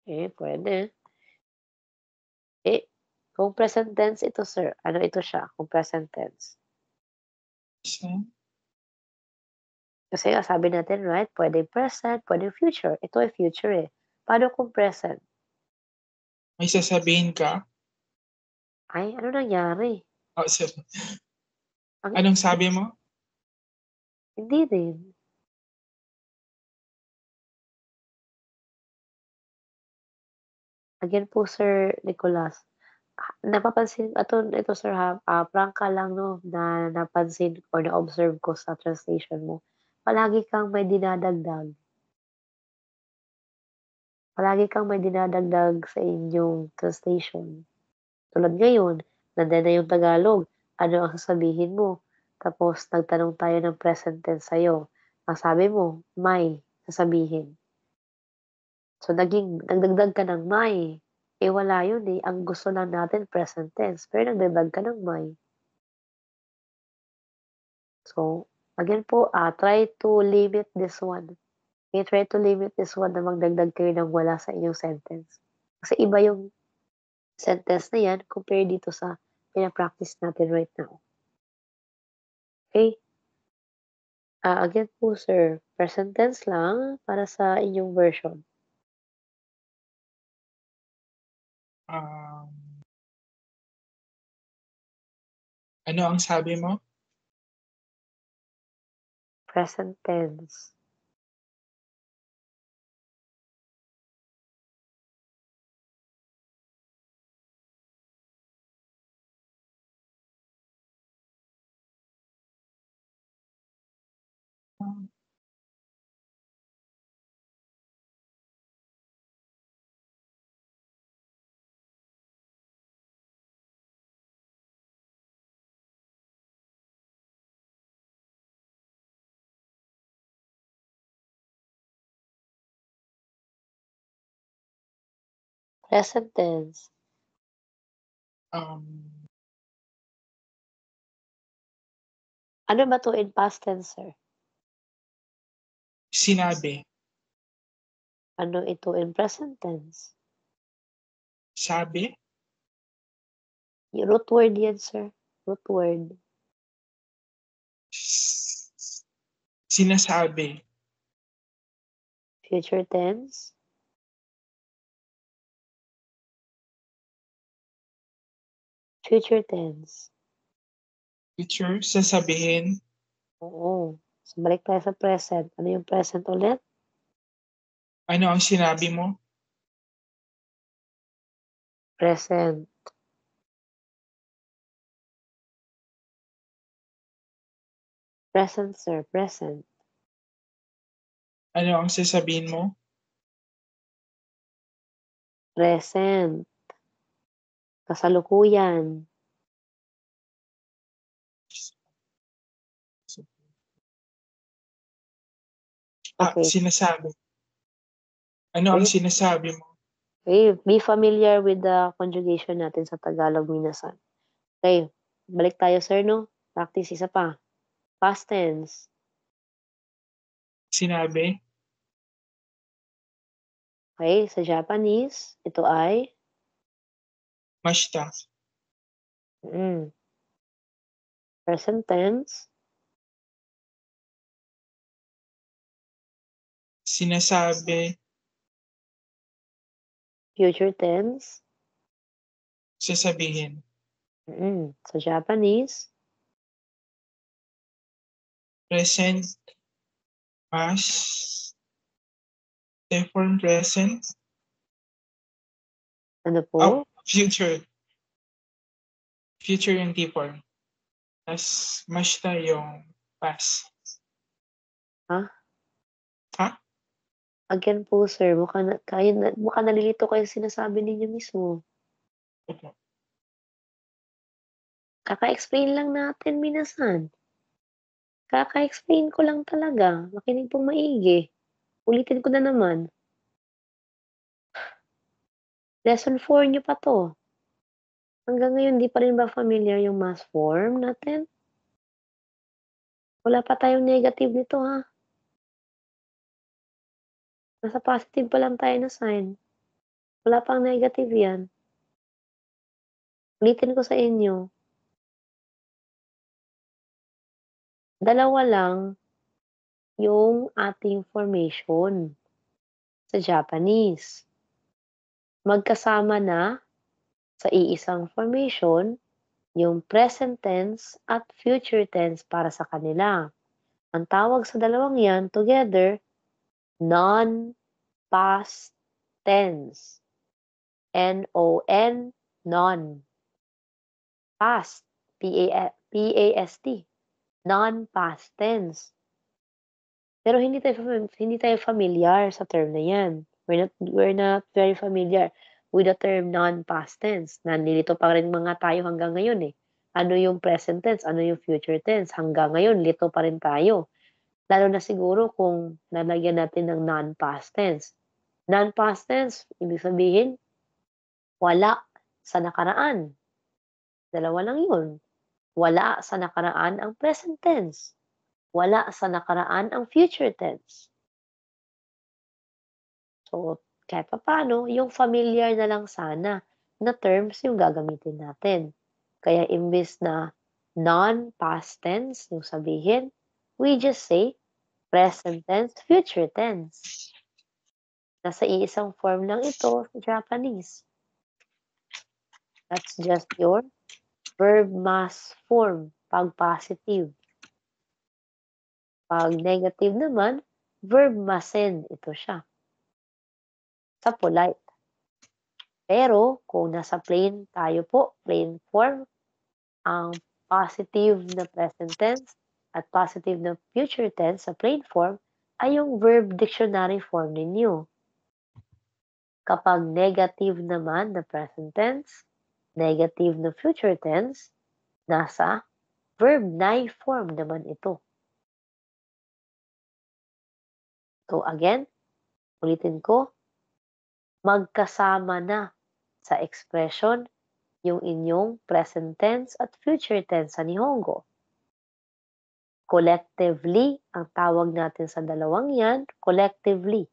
Pwede. Kung present tense ito, sir, ano ito siya kung present tense? Kasi nga sabi natin, right, pwedeng present, pwedeng future. Ito ay future, eh. Paano kung present? May sasabihin ka? Ay, ano nangyari? Oh, sorry. Ang Anong sabi mo? hindi rin. Again po, Sir Nicholas, napapansin ito sir ha, prangka lang 'no, na napansin or na-observe ko sa translation mo. Palagi kang may dinadagdag. Palagi kang may dinadagdag sa inyong translation. Tulad ngayon, nandiyan na yung Tagalog, ano ang sasabihin mo? Tapos nagtanong tayo ng present tense sa'yo. Ang sabi mo, may sasabihin. So nagdagdag ka ng may. Wala yun, eh, ang gusto lang natin present tense, pero nagdagdag ka ng may. So, again po, try to limit this one. Try to limit this one na magdagdag kayo ng wala sa inyong sentence. Kasi iba yung sentence na yan compare dito sa pina-practice natin right now. Okay? Again po sir, present tense lang para sa inyong version. Ano ang sabi mo? Present tense. Present tense. Um, Ano ba 'to in past tense, sir? Sinabi. Ano ito in present tense? Sabi. Root word yan, sir. Root word. Sinasabi. Future tense. Future tense. Future, sasabihin. Oo. So, balik tayo sa present. Ano yung present ulit? Ano ang sinabi mo? Present. Present, sir. Present. Ano ang sasabihin mo? Present. Kasalukuyan. Okay. Sinasabi. Ano ang sinasabi mo? Okay. Be familiar with the conjugation natin sa Tagalog, minasan. Okay. Balik tayo, sir, no? Practice isa pa. Past tense. Sinabi. Okay. Sa Japanese, ito ay Mashita. Present tense. Sinasabi. Future tense. Sasabihin. Sa Japanese. Present. Past. T-form present. Ano po? Future. Future yung T-form. Tapos mashita yung past. Again po, sir, mukhang nalilito kayo sa sinasabi ninyo mismo. Okay. Kaka-explain lang natin, minasan. Kaka-explain ko lang talaga. Makinig pong maigi. Ulitin ko na naman. Lesson 4 nyo pa 'to. Hanggang ngayon di pa rin ba familiar yung mass form natin? Wala pa tayong negative nito, ha? Nasa positive pa lang tayo na sign. Wala pang negative yan. Ulitin ko sa inyo. Dalawa lang yung ating formation sa Japanese. Magkasama na sa iisang formation yung present tense at future tense para sa kanila. Ang tawag sa dalawang yan together, non-past tense. N-O-N, non. Past, P-A-S-T, non-past tense. Pero hindi tayo familiar sa term na yan. We're not very familiar with the term non-past tense. Nandito pa rin mga tayo hanggang ngayon eh. Ano yung present tense? Ano yung future tense? Hanggang ngayon, lito pa rin tayo. Lalo na siguro kung lalagyan natin ng non-past tense. Non-past tense, ibig sabihin, wala sa nakaraan. Dalawa lang yun. Wala sa nakaraan ang present tense. Wala sa nakaraan ang future tense. So, kahit papaano, yung familiar na lang sana na terms yung gagamitin natin. Kaya imbes na non-past tense yung sabihin, we just say present tense, future tense. Nasa iisang form lang ito sa Japanese. That's just your verb mass form pag positive. Pag negative naman, verb masen ito siya. Sa polite. Pero kung nasa plain tayo po, plain form, ang positive na present tense at positive na future tense sa plain form ay yung verb dictionary form ninyo. Kapag negative naman na present tense, negative na future tense, nasa verb nai form naman ito. So again, ulitin ko, magkasama na sa expression yung inyong present tense at future tense sa Nihongo. Collectively, ang tawag natin sa dalawang yan, collectively.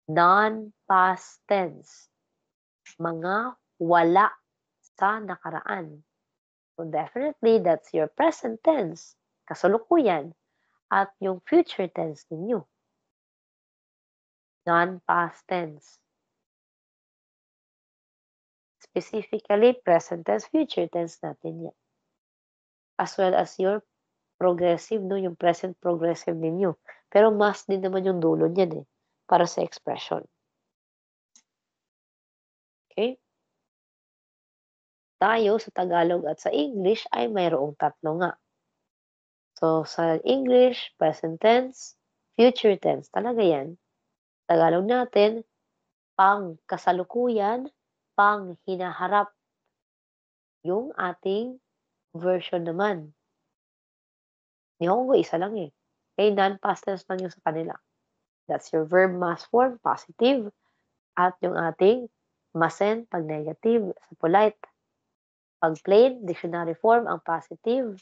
Non-past tense. Mga wala sa nakaraan. So definitely, that's your present tense, kasalukuyan, at yung future tense ninyo. Non-past tense. Specifically, present tense, future tense natin yan. As well as your progressive, no? Yung present progressive ninyo. Pero mas din naman yung dulo niyan para sa expression. Okay? Tayo sa Tagalog at sa English ay mayroong tatlo nga. So, sa English, present tense, future tense. Talaga yan. Tagalog natin, pang kasalukuyan, pang hinaharap. Yung ating version naman. Nihongo, isa lang Okay, non-past tense lang yung sa kanila. That's your verb mass form, positive. At yung ating masen, pag negative, sa polite. Pag plain, dictionary form, ang positive.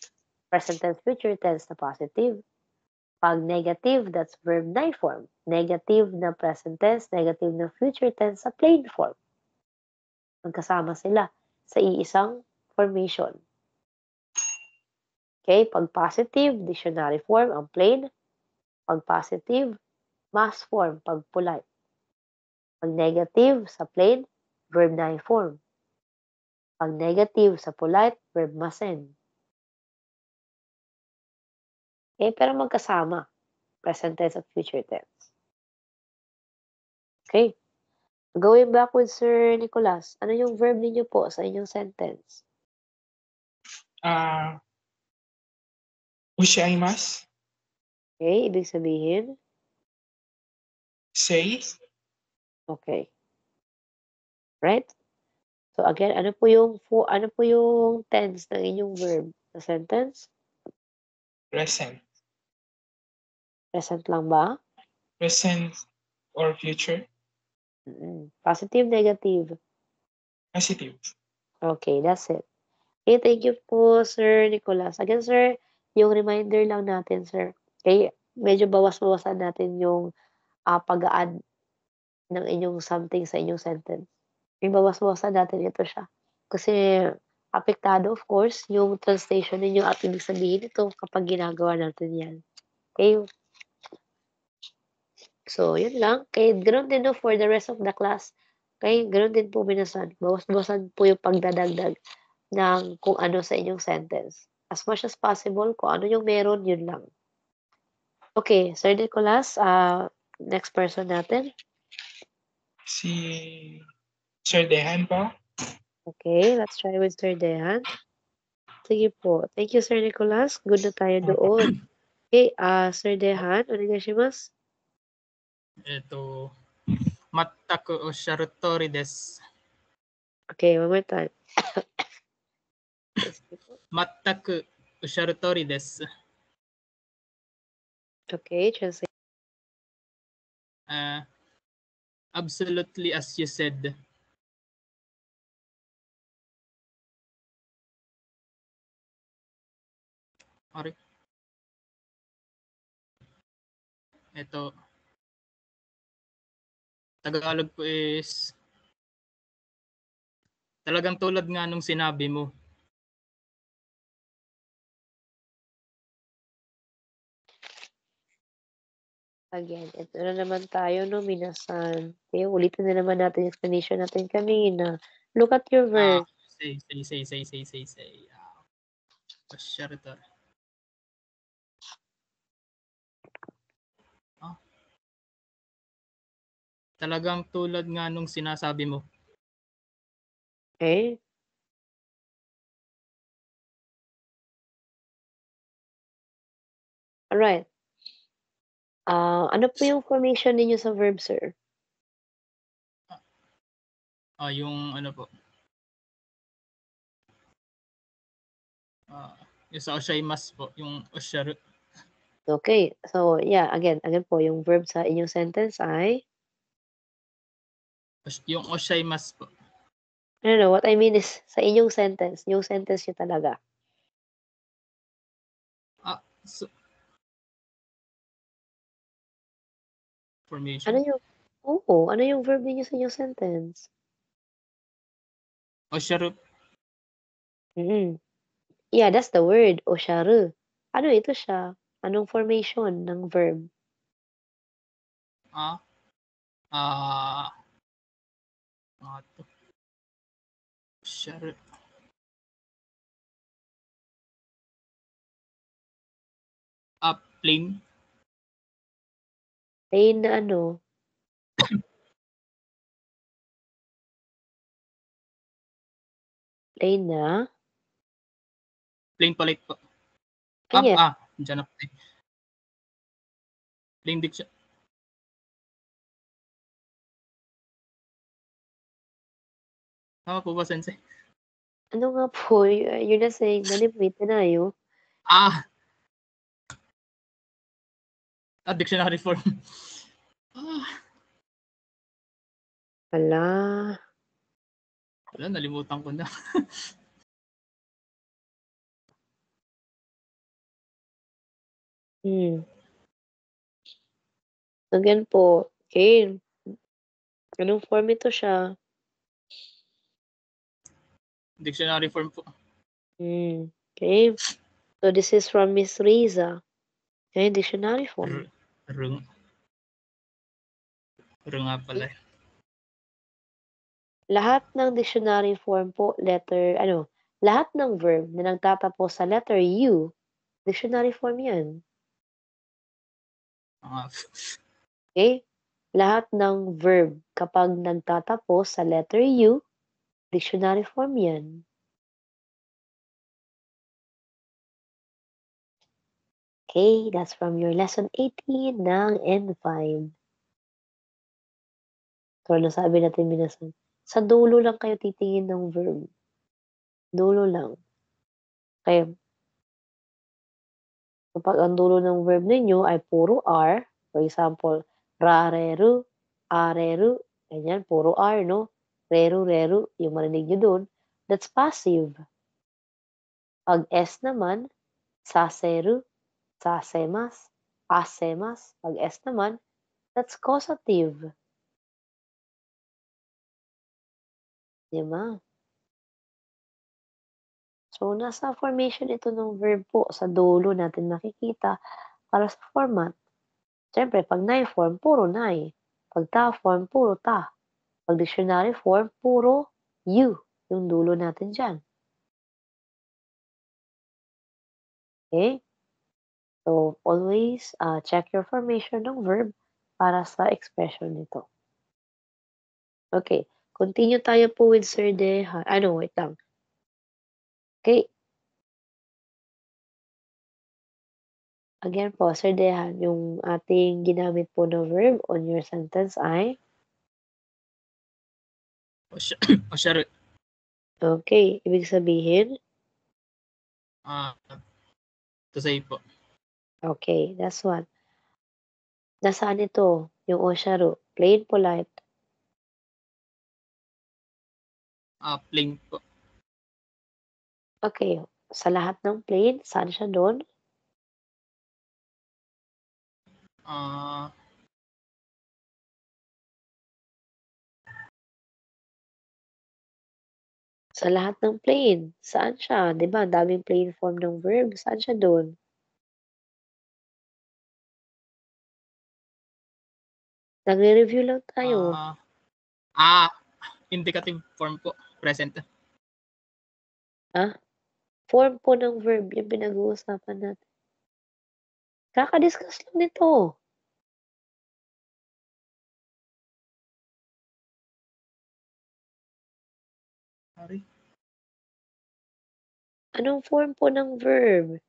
Present tense, future tense na positive. Pag negative, that's verb na form. Negative na present tense, negative na future tense sa plain form. Magkasama sila sa iisang formation. Okay, pag positive, dictionary form, ang plain. Pag positive, mass form, pag polite. Pag negative, sa plain, verb na form. Pag negative, sa polite, verb masen. Okay, pero magkasama. Present tense at future tense. Okay. Going back with Sir Nicolas, ano yung verb ninyo po sa inyong sentence? Ushaimasu. Okay, ibig sabihin? Say. Okay. Right? So again, ano po yung tense ng inyong verb sa sentence? Present. Present lang ba? Present or future. Positive, negative? Positive. Okay, that's it. Okay, thank you po, Sir Nicolas. Again, sir, yung reminder lang natin, sir. Okay, medyo bawas-bawasan natin yung pag-a-add ng inyong something sa inyong sentence. Yung bawas-bawasan natin ito siya. Kasi apektado, of course, yung translation ninyo at ibig sabihin ito kapag ginagawa natin yan. Okay? So, yun lang. Okay, ganoon din for the rest of the class. Okay, ganoon din po minasan. Bawas-bawasan po yung pagdadagdag ng kung ano sa inyong sentence. As much as possible, kung ano yung meron, yun lang. Okay, Sir Nicolas, next person natin. Si Sir Dehan po. Okay, let's try with Sir Dehan. Sige po. Thank you, Sir Nicolas. Good na tayo doon. Okay, Sir Dehan, onegaishimasu. 全くおっしゃる通りです。 Okay, one more time. 全くおっしゃる通りです。 Okay, translate. Absolutely as you said. Sorry. Ito. Tagalog po is talagang tulad nga nung sinabi mo. Again, ito na naman tayo, no, minasan. Okay, ulitin na naman natin yung explanation natin kanina. Look at your verb. Say. おっしゃる通り。Talagang tulad nga nung sinasabi mo. Okay? Alright. Ano po yung formation ninyo sa verb, sir? Yung ano po. Yung sa oshaimasu po, yung osharu. Okay. So, yeah, again po, yung verb sa inyong sentence ay? Yung oshaimasu po. No, what I mean is, sa inyong sentence, yung sentence nyo talaga. Formation. Ano yung verb ninyo sa inyong sentence? Osharu. Yeah, that's the word, osharu. Ano ito siya? Anong formation ng verb? Osharu. Plain. Plain na ano? Plain na? Plain polite po. Ayan. Diyan ako. Plain diction. Tama po ba, Sensei? Ano nga po? You're not saying, nalimit na yun. Dictionary form. Wala. Wala, nalimutan ko na. Again po, okay. Anong form ito siya? Dictionary form po. Okay. So this is from Miss Riza. Okay, dictionary form. Rung nga pala. Lahat ng dictionary form po, lahat ng verb na nagtatapos sa letter U, dictionary form yan. Okay? Lahat ng verb kapag nagtatapos sa letter U, dictionary form yan. Okay, that's from your lesson 18 ng N5. So, nasabi natin minasan. Sa dulo lang kayo titingin ng verb. Dulo lang. Okay. Kapag ang dulo ng verb ninyo ay puro R, for example, rareru, areru, ganyan, puro R, no? Reru, reru, yung marinig nyo dun, that's passive. Pag S naman, saseru, sasemas, asemas. Pag S naman, that's causative. Diba? So, nasa formation ito ng verb po. Sa dulo natin makikita para sa format. Siyempre, pag nai form, puro nai. Pag ta form, puro ta. Pag dictionary form, puro U. Yung dulo natin dyan. Okay? So, always check your formation ng verb para sa expression nito. Okay. Continue tayo po with Sir Deha. Wait lang. Okay. Again po, Sir Dehan, yung ating ginamit po na verb on your sentence ay? Osharu. Okay. Ibig sabihin? To say po. Okay. That's one. Nasaan ito? Yung osharu? Plain, polite? Plain po. Okay. Sa lahat ng plain, saan siya doon? Sa lahat ng plain, saan siya? Diba, daming plain form ng verb. Saan siya doon? Nagre-review lang tayo. Indicative form po. Present. Form po ng verb yung pinag-uusapan natin. Kaka-discuss lang nito. Sorry. Anong form po ng verb?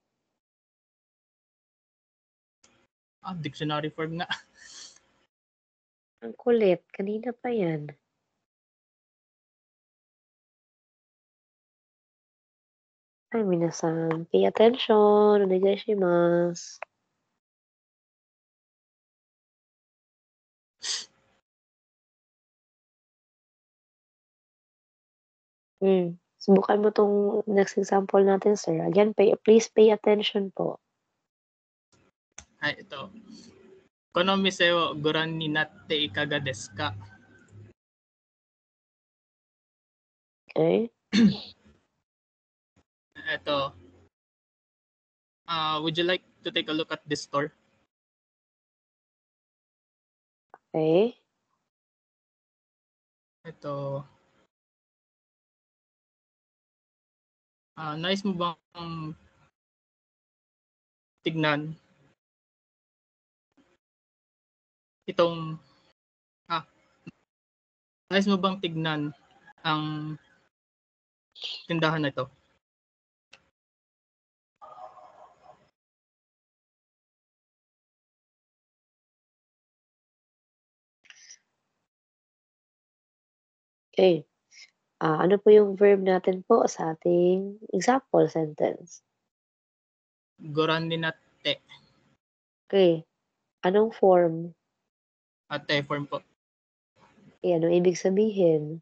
Dictionary form nga. Ang kulit. Kanina pa yan. Ay, minasan. Pay attention. Onegaishimasu. Subukan mo tong next example natin, sir. Again, please pay attention po. Ito. この店をご覧になっていかがですか? Okay. Ito. Would you like to take a look at this store? Okay. Ito. Nais mo bang tignan itong nais mo bang tignan ang tindahan na ito? Okay. Ano po yung verb natin po sa ating example sentence? Goran ni natte. Okay. Anong form? Ate form po. Okay, ano ibig sabihin?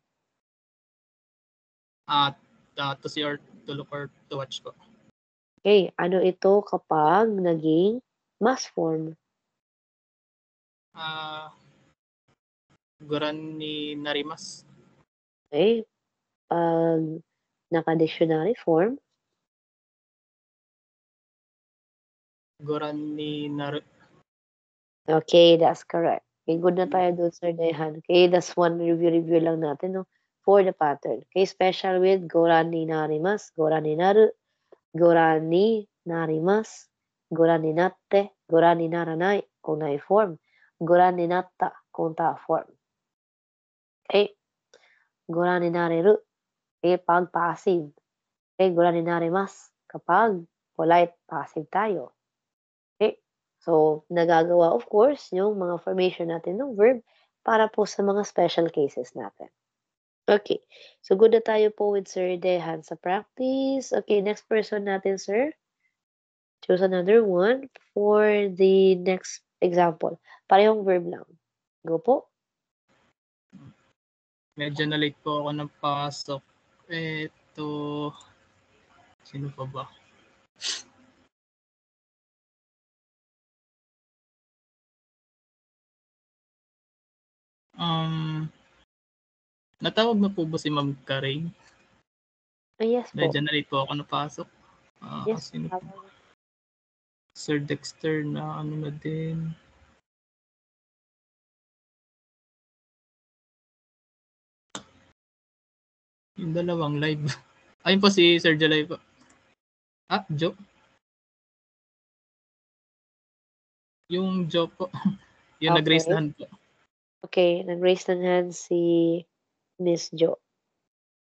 To see or to look or to watch po. Okay. Ano ito kapag naging mass form? Goran ni narimas. Okay. Pag naka-dictionary form? Goran ni Okay, that's correct. Okay, good na tayo doon, Sir Dehan. Okay, that's one review lang natin, no? For the pattern. Okay, special with goran ni narimas, goran ni naru, goran ni narimas, goran ni natte, goran ni naranai, kung nai-form, goran ni natta, kung ta-form. Okay, goran ni nariru, okay, pag passive. Okay, goran ni narimas, kapag polite, passive tayo. Okay, so nagagawa of course yung mga formation natin ng verb para po sa mga special cases natin. Okay, so good na tayo po with Sir Dehan sa practice. Okay, next person natin, sir. Choose another one for the next example. Parehong verb lang. Go po. Medyo na-late po ako ng pasok. Ito. Sino pa ba? Natawag na po ba si Ma'am Karen? Yes po. Medyo na-late po ako napasok. Yes. Sino po? Sir Dexter na ano na din. Yung dalawang live. Ayun po si Sir Jalay po. Joe? Yung Joe po. Yung Okay. nag-raise na hand po. Okay, nag-raise ng hand si Miss Jo.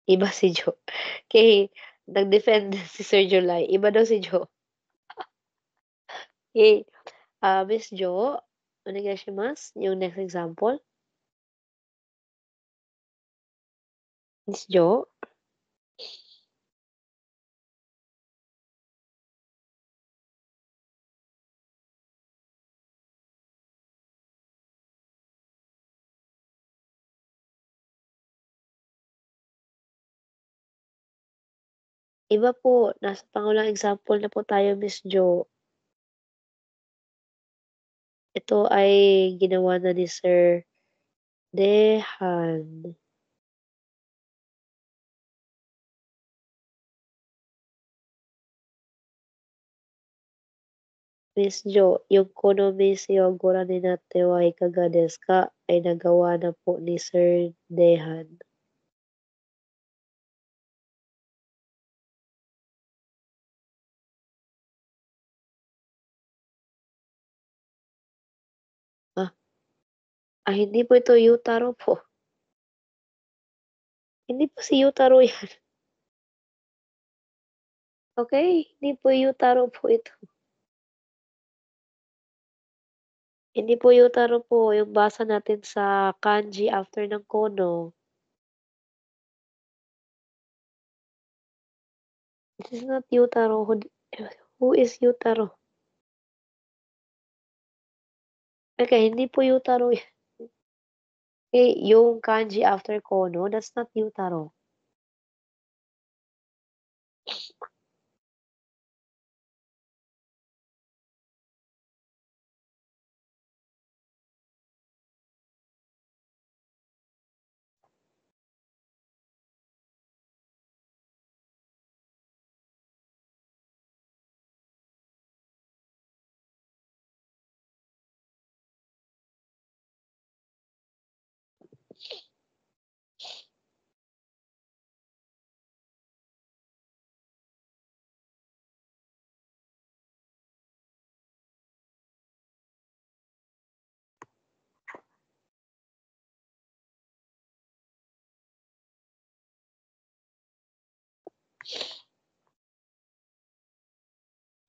Iba si Jo. Okay, nag-defend si Sir July. Iba daw si Jo. Okay, Miss Jo, onegaishimasu. Yung next example. Miss Jo. Iba po, nasa pangulang example na po tayo, Miss Jo. Ito ay ginawa na ni Sir Dehan. Miss Jo, yung kono misyo goran ni natte wa ikaga desu ka ay nagawa na po ni Sir Dehan. Hindi po ito Yutaro po. Hindi po si Yutaro yan. Okay, hindi po Yutaro po ito. Hindi po Yutaro po yung basa natin sa kanji after ng kono. This is not Yutaro. Who is Yutaro? Okay, hindi po Yutaro yan. Okay, yung kanji after kono, that's not Yutaro.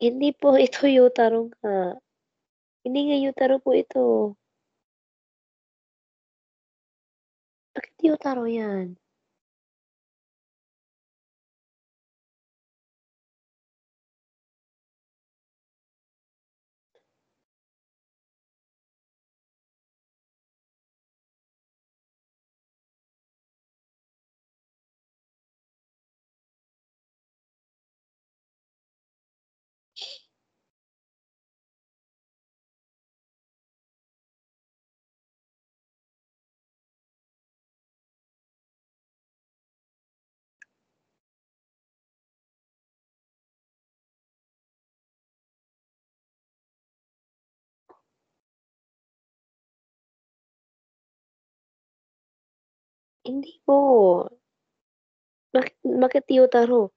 Hindi po ito utero nga. Hindi nga utero po ito. Bakit utero yan? Hindi po. Bakit utero?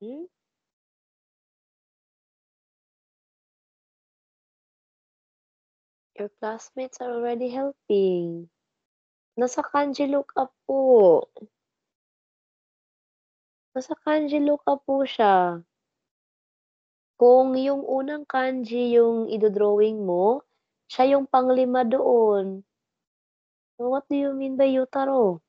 Hmm? Your classmates are already helping. Nasa kanji lookup po. Nasa kanji lookup po siya. Kung yung unang kanji yung ido-drawing mo, siya yung panglima doon. So what do you mean by utero?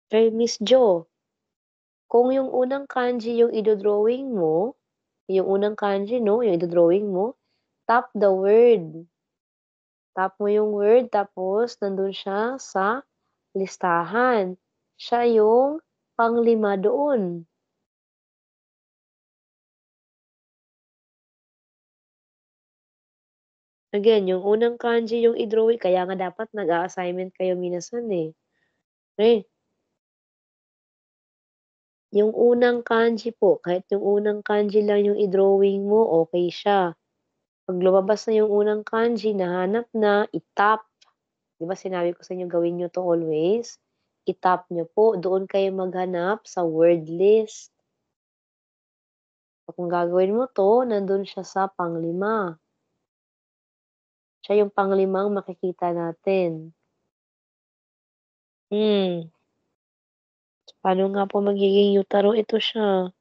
Kay Miss Jo, kung yung unang kanji yung ido-drawing mo, yung unang kanji 'no, yung ido-drawing mo, tap the word. Tap mo yung word tapos nandun siya sa listahan. Siya yung panglima doon. Again, yung unang kanji yung i-drawing kaya nga dapat nag-a-assignment kayo minsan, eh. Eh, yung unang kanji po, kahit yung unang kanji lang yung i-drawing mo, okey siya. 'Pag lumabas na yung unang kanji, nahanap na, i-tap. 'Di ba sinabi ko sa inyo gawin niyo 'to always? I-tap niyo po, doon kayo maghanap sa word list. So, kung gagawin mo 'to, nandun siya sa panglima. Siya yung panglimang makikita natin. Hmm, paano nga po magiging utero? Ito siya.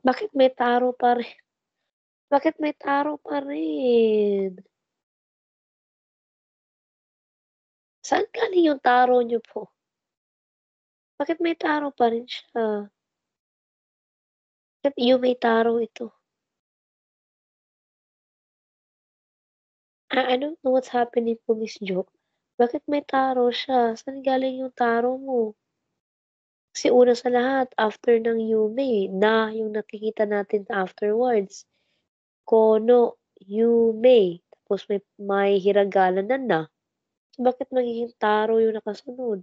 Bakit may taro pa rin? Bakit may taro pa rin? Saan galing yung taro niyo po? Bakit may taro pa rin siya? Bakit yung may taro ito? I don't know what's happening po, Miss Jo. Bakit may taro siya? Saan galing yung taro mo? Kasi una sa lahat, after ng yume, na yung nakikita natin afterwards. Kono, yume, tapos may hiragana na. So, bakit magiging taro yung nakasunod?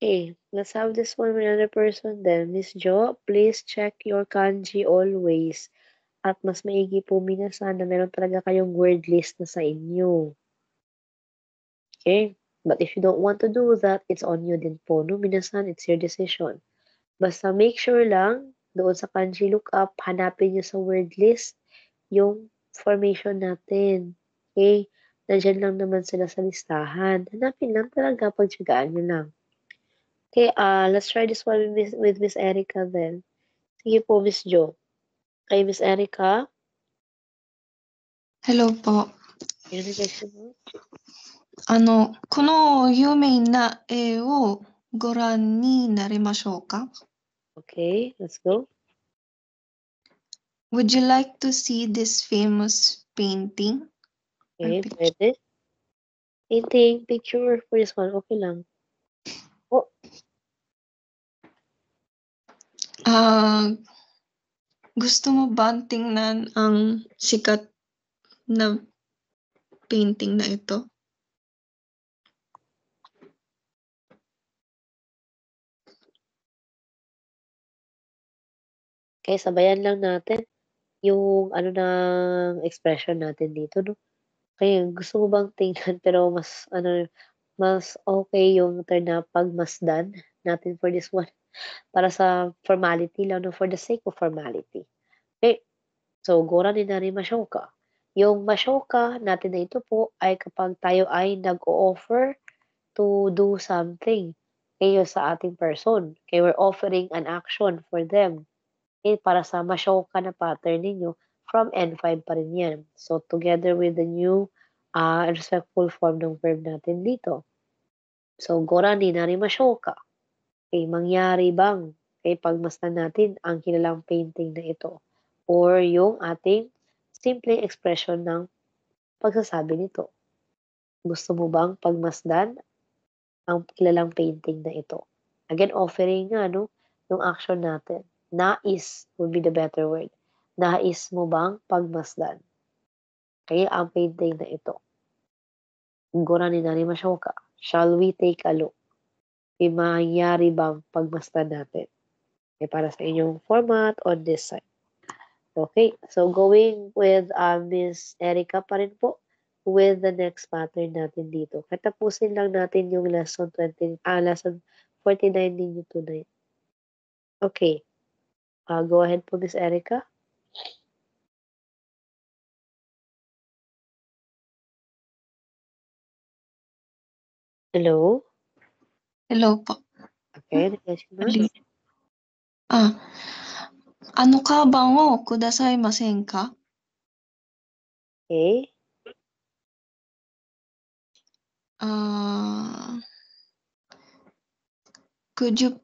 Okay, let's have this one with another person then. Miss Jo, please check your kanji always. At mas maigi po minasan na meron talaga kayong word list na sa inyo. Okay? But if you don't want to do that, it's on you din po. No, minasan, it's your decision. Basta make sure lang, doon sa kanji lookup, hanapin nyo sa word list yung formation natin. Okay? Nandiyan lang naman sila sa listahan. Hanapin lang talaga, pagtsagaan nyo lang. Okay, let's try this one with Miss Erica then. Sige po, Miss Jo. Kay Miss Erica, Hello po. yun ang question mo? この有名な絵をご覧になりましょうか? Okay, let's go. Would you like to see this famous painting? Okay, Picture. pwede. Painting, picture for this one, okay lang. Oh, Gusto mo ba tingnan ang sikat na painting na ito? okay, sabayan lang natin yung ano ng expression natin dito, no? Kaya gusto mo bang tingnan pero mas okay yung turn na pagmasdan natin for this one para sa formality lang, no? For the sake of formality. Okay, so gora ni nari mashoka. Yung mashoka natin na ito po ay kapag tayo ay nag-o-offer to do something kayo sa ating person. Okay, we're offering an action for them. Okay, para sa mashoka na pattern ninyo, from N5 pa rin yan. So, together with the new respectful form ng verb natin dito. So, gora ni nari mashoka. Okay, mangyari bang? Okay, pagmasdan natin ang kilalang painting na ito. Or yung ating simpleng expression ng pagsasabi nito. Gusto mo bang pagmasdan ang kilalang painting na ito? Again, offering nga, no, yung action natin. Nais would be the better word. Nais mo bang pagmasdan? Kaya ang painting na ito. Gora ni nari mashoka. Shall we take a look? May mangyari bang pagmasdan natin? Okay, para sa inyong format on this side. Okay, so going with Miss Erica pa rin po with the next pattern natin dito. Katapusin lang natin yung lesson 49 ninyo tonight. Okay, go ahead po Miss Erica. Hello? Hello po. Okay, nag-question Ali. Kaban wo kudasaimasen ka? Okay. Could you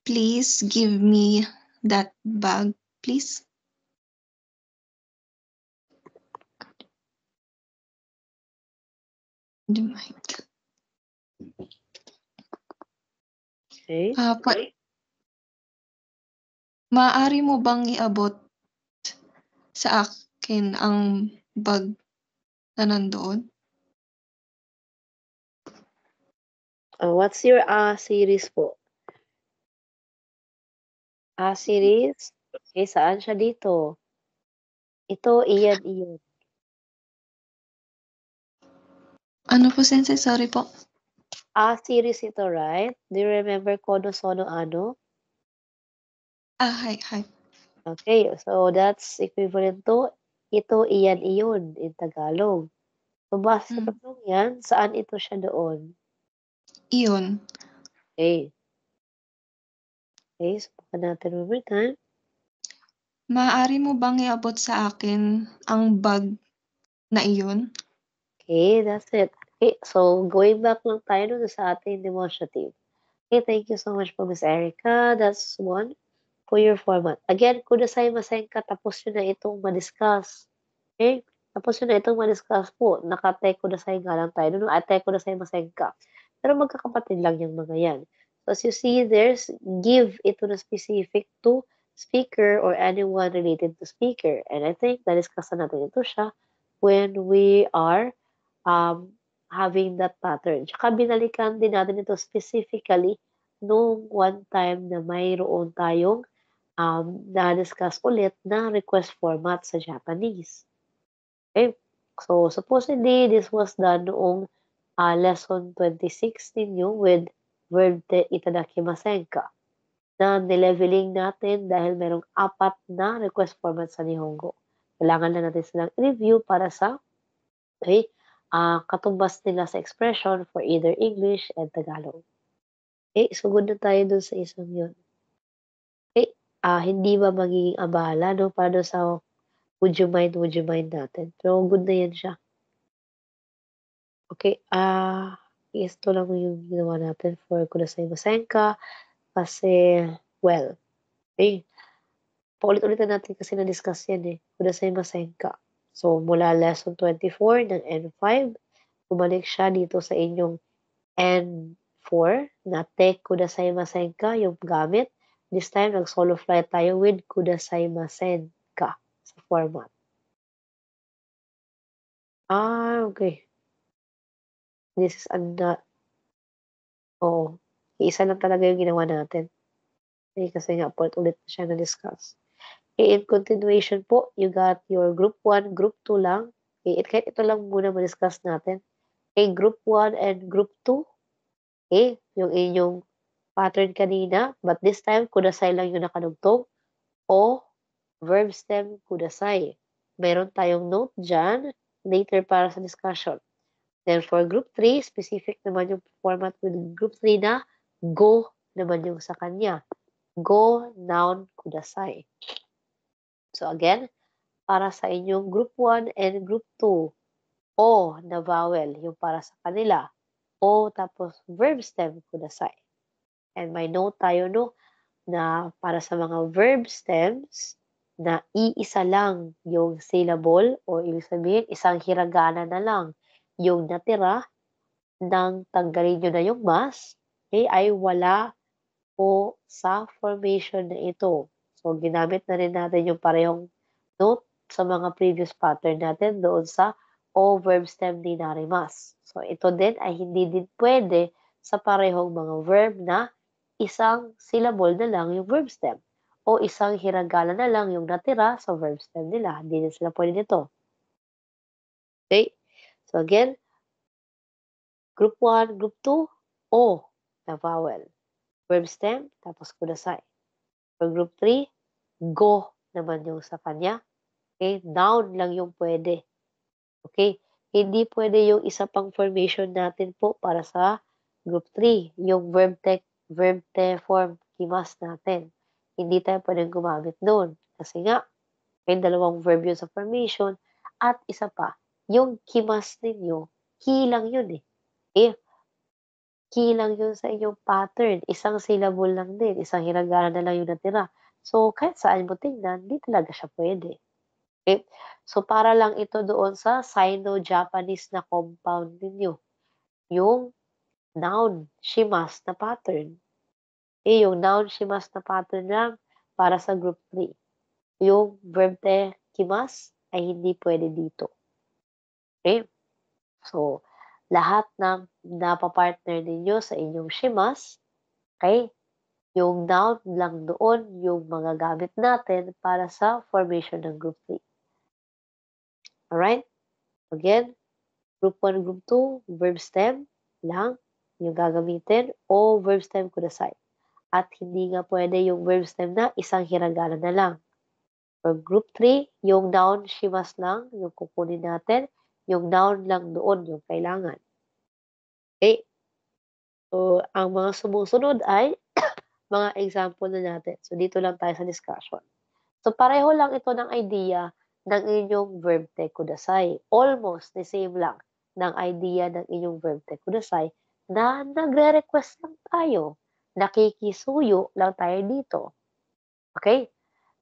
please give me that bag, please? The mic. Okay. Maaari mo bang iabot sa akin ang bag na nandoon? What's your series po? Series? Okay, saan siya dito? Ito, iyan. Ano po, Sensei? Sorry po. Series ito, right? Do you remember kono sono ano? Hi. Okay, so that's equivalent to ito, iyan in Tagalog. So, base sa tatlong yan, saan ito siya doon? Iyon. Okay. Okay, subukan natin one more time. Maaari mo bang iabot sa akin ang bag na iyon? Okay, that's it. Okay, so going back lang tayo dun sa ating demonstrative. Okay, thank you so much po, Miss Erica. That's one for your format. Again, kudasaimasen ka, tapos yun na itong ma-discuss. Okay? Tapos yun na itong ma-discuss po. Naka-te kudasai nga lang tayo. No, te kudasaimasen ka. Pero magkakapatid lang yung mga yan. So, as you see, there's give ito na specific to speaker or anyone related to speaker. And I think na-discuss na natin ito siya when we are having that pattern. Tsaka binalikan din natin ito specifically nung one time na mayroon tayong na-discuss ulit na request format sa Japanese. Okay? So, supposedly, this was done noong lesson 26 ninyo with verb te itadakimasen ka na nileveling natin dahil merong 4 na request format sa Nihongo. Kailangan na natin silang i-review para sa katumbas nila sa expression for either English and Tagalog. Okay, sugod na tayo dun sa isang yun. Okay, hindi ba magiging abala, no? Para doon sa would you mind natin. Pero good na yan siya. Okay, ito lang yung ginawa natin for kudasaimasen ka. Kasi, well, paulit-ulitan natin kasi na-discuss yan kudasaimasen ka. So, mula lesson 24 ng N5, bumalik siya dito sa inyong N4 na te kudasaimasen ka, yung gamit. This time, nag-solo flight tayo with kudasaimasen ka sa format. Okay. This is isa lang talaga yung ginawa natin. Kasi nga, ulit na siya na-discuss. In continuation po, you got your group 1, group 2 lang. Kahit ito lang muna ma-discuss natin. Group 1 and group 2. Yung inyong pattern kanina, but this time, kudasai lang yung nakadugtong o verb stem kudasai. Meron tayong note dyan, later para sa discussion. Then for group 3, specific naman yung format with group 3 na go naman yung sa kanya. Go, noun, kudasai. So again, para sa inyong group 1 and group 2, o na vowel, yung para sa kanila. O tapos verb stem kudasai. And may note tayo na para sa mga verb stems na iisa lang yung syllable o ibig sabihin isang hiragana na lang yung natira nang tanggalin nyo na yung mas, ay wala po sa formation na ito. So, ginamit na rin natin yung parehong note sa mga previous pattern natin doon sa o verb stem ni narimas. So, ito din ay hindi din pwede sa parehong mga verb na isang syllable na lang yung verb stem o isang hiragana na lang yung natira sa verb stem nila. Hindi din sila pwede nito. Okay? So, again, group 1, group 2, o na vowel. Verb stem, tapos kudasai. For group 3, go naman yung sa kanya. Okay? Noun lang yung pwede. Okay? Hindi pwede yung isa pang formation natin po para sa group 3. Yung verb te form kimas natin. Hindi tayo pwedeng gumamit doon. Kasi nga, may dalawang verb yun sa formation. At isa pa, yung kimas ninyo, ki lang yun Ki lang yun sa inyong pattern. Isang syllable lang din. Isang hiragana na lang yung natira. So, kahit saan mo tingnan, di talaga siya pwede. Okay? So, para lang ito doon sa Sino-Japanese na compound ninyo. Yung noun, shimas na pattern. Yung noun, shimas na pattern lang para sa group 3. Yung verb te kimas ay hindi pwede dito. Okay? So, lahat ng napapartner ninyo sa inyong shimas, okay? Yung noun lang doon, yung mga gamit natin para sa formation ng group 3. Alright? Again, group 1, group 2, verb stem lang yung gagamitin o verb stem kudasai. At hindi nga pwede yung verb stem na isang hiragana na lang. For group 3, yung noun shimas lang yung kukunin natin. Yung noun lang doon yung kailangan. Okay? So, ang mga sumusunod ay mga example na natin. So, dito lang tayo sa discussion. So, pareho lang ito ng idea ng inyong verb te kudasai. Almost the same lang ng idea ng inyong verb te kudasai na nagre-request lang tayo. Nakikisuyo lang tayo dito. Okay?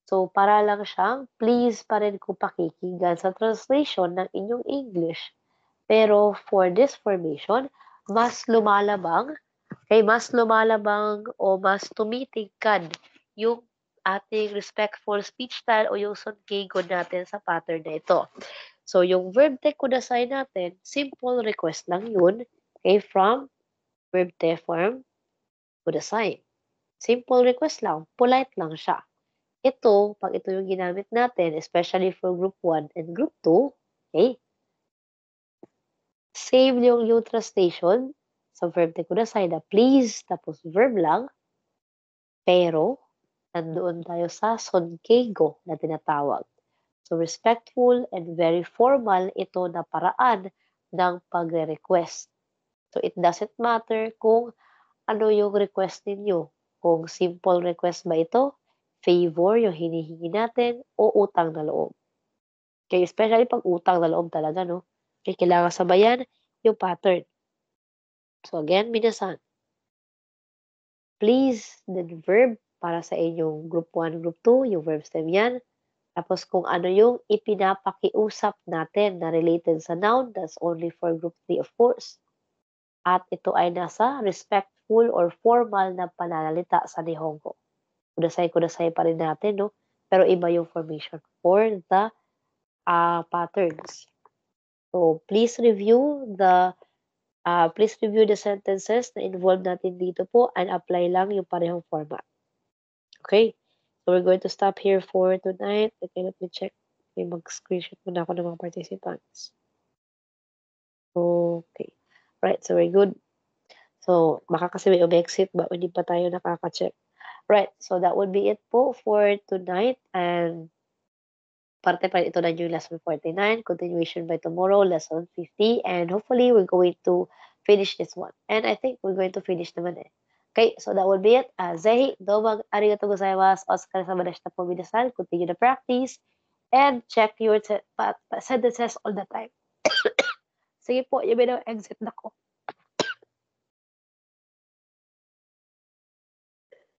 So, para lang siyang please pa rin kung pakikinggan sa translation ng inyong English. Pero for this formation, mas lumalabang o mas tumitingkad yung ating respectful speech style o yung sunkeigo natin sa pattern na ito. So, yung verb te kudasai natin, simple request lang yun, from verb te form kudasai. Simple request lang, polite lang siya. Ito, pag ito yung ginamit natin, especially for group 1 and group 2, okay? Save yung translation sa verb na kudasai na please, tapos verb lang. Pero, nandoon tayo sa sonkeigo na tinatawag. So, respectful and very formal ito na paraan ng pagre-request. So, it doesn't matter kung ano yung request ninyo. Kung simple request ba ito, favor yung hinihingi natin, o utang na loob. Okay, especially pag utang na loob talaga, no? Okay, kailangan sabayan yung pattern. So, again, minasan. Please, then verb para sa inyong group 1, group 2, yung verb stem yan. Tapos kung ano yung ipinapakiusap natin na related sa noun, that's only for group 3 of course. At ito ay nasa respectful or formal na pananalita sa Nihongo. Kudasay pa rin natin, no? Pero iba yung formation for the patterns. So, please review the sentences na involved natin dito po and apply lang yung parehong format. Okay? So, we're going to stop here for tonight. Okay, let me check. Okay, mag-screenshot muna ako ng mga participants. Okay. Right, so we're good. So, baka kasi may umexit ba, hindi pa tayo nakaka-check. Right, so that would be it po for tonight. And parte pa ito na yung lesson 49. Continuation by tomorrow, lesson 50. And hopefully, we're going to finish this one. And I think we're going to finish naman eh. Okay, so that would be it. Zehi, domang arigatou gozaimasu. Oscar sa madashita po minasan. Continue the practice. And check your sentences all the time. Sige po, yung exit na ko.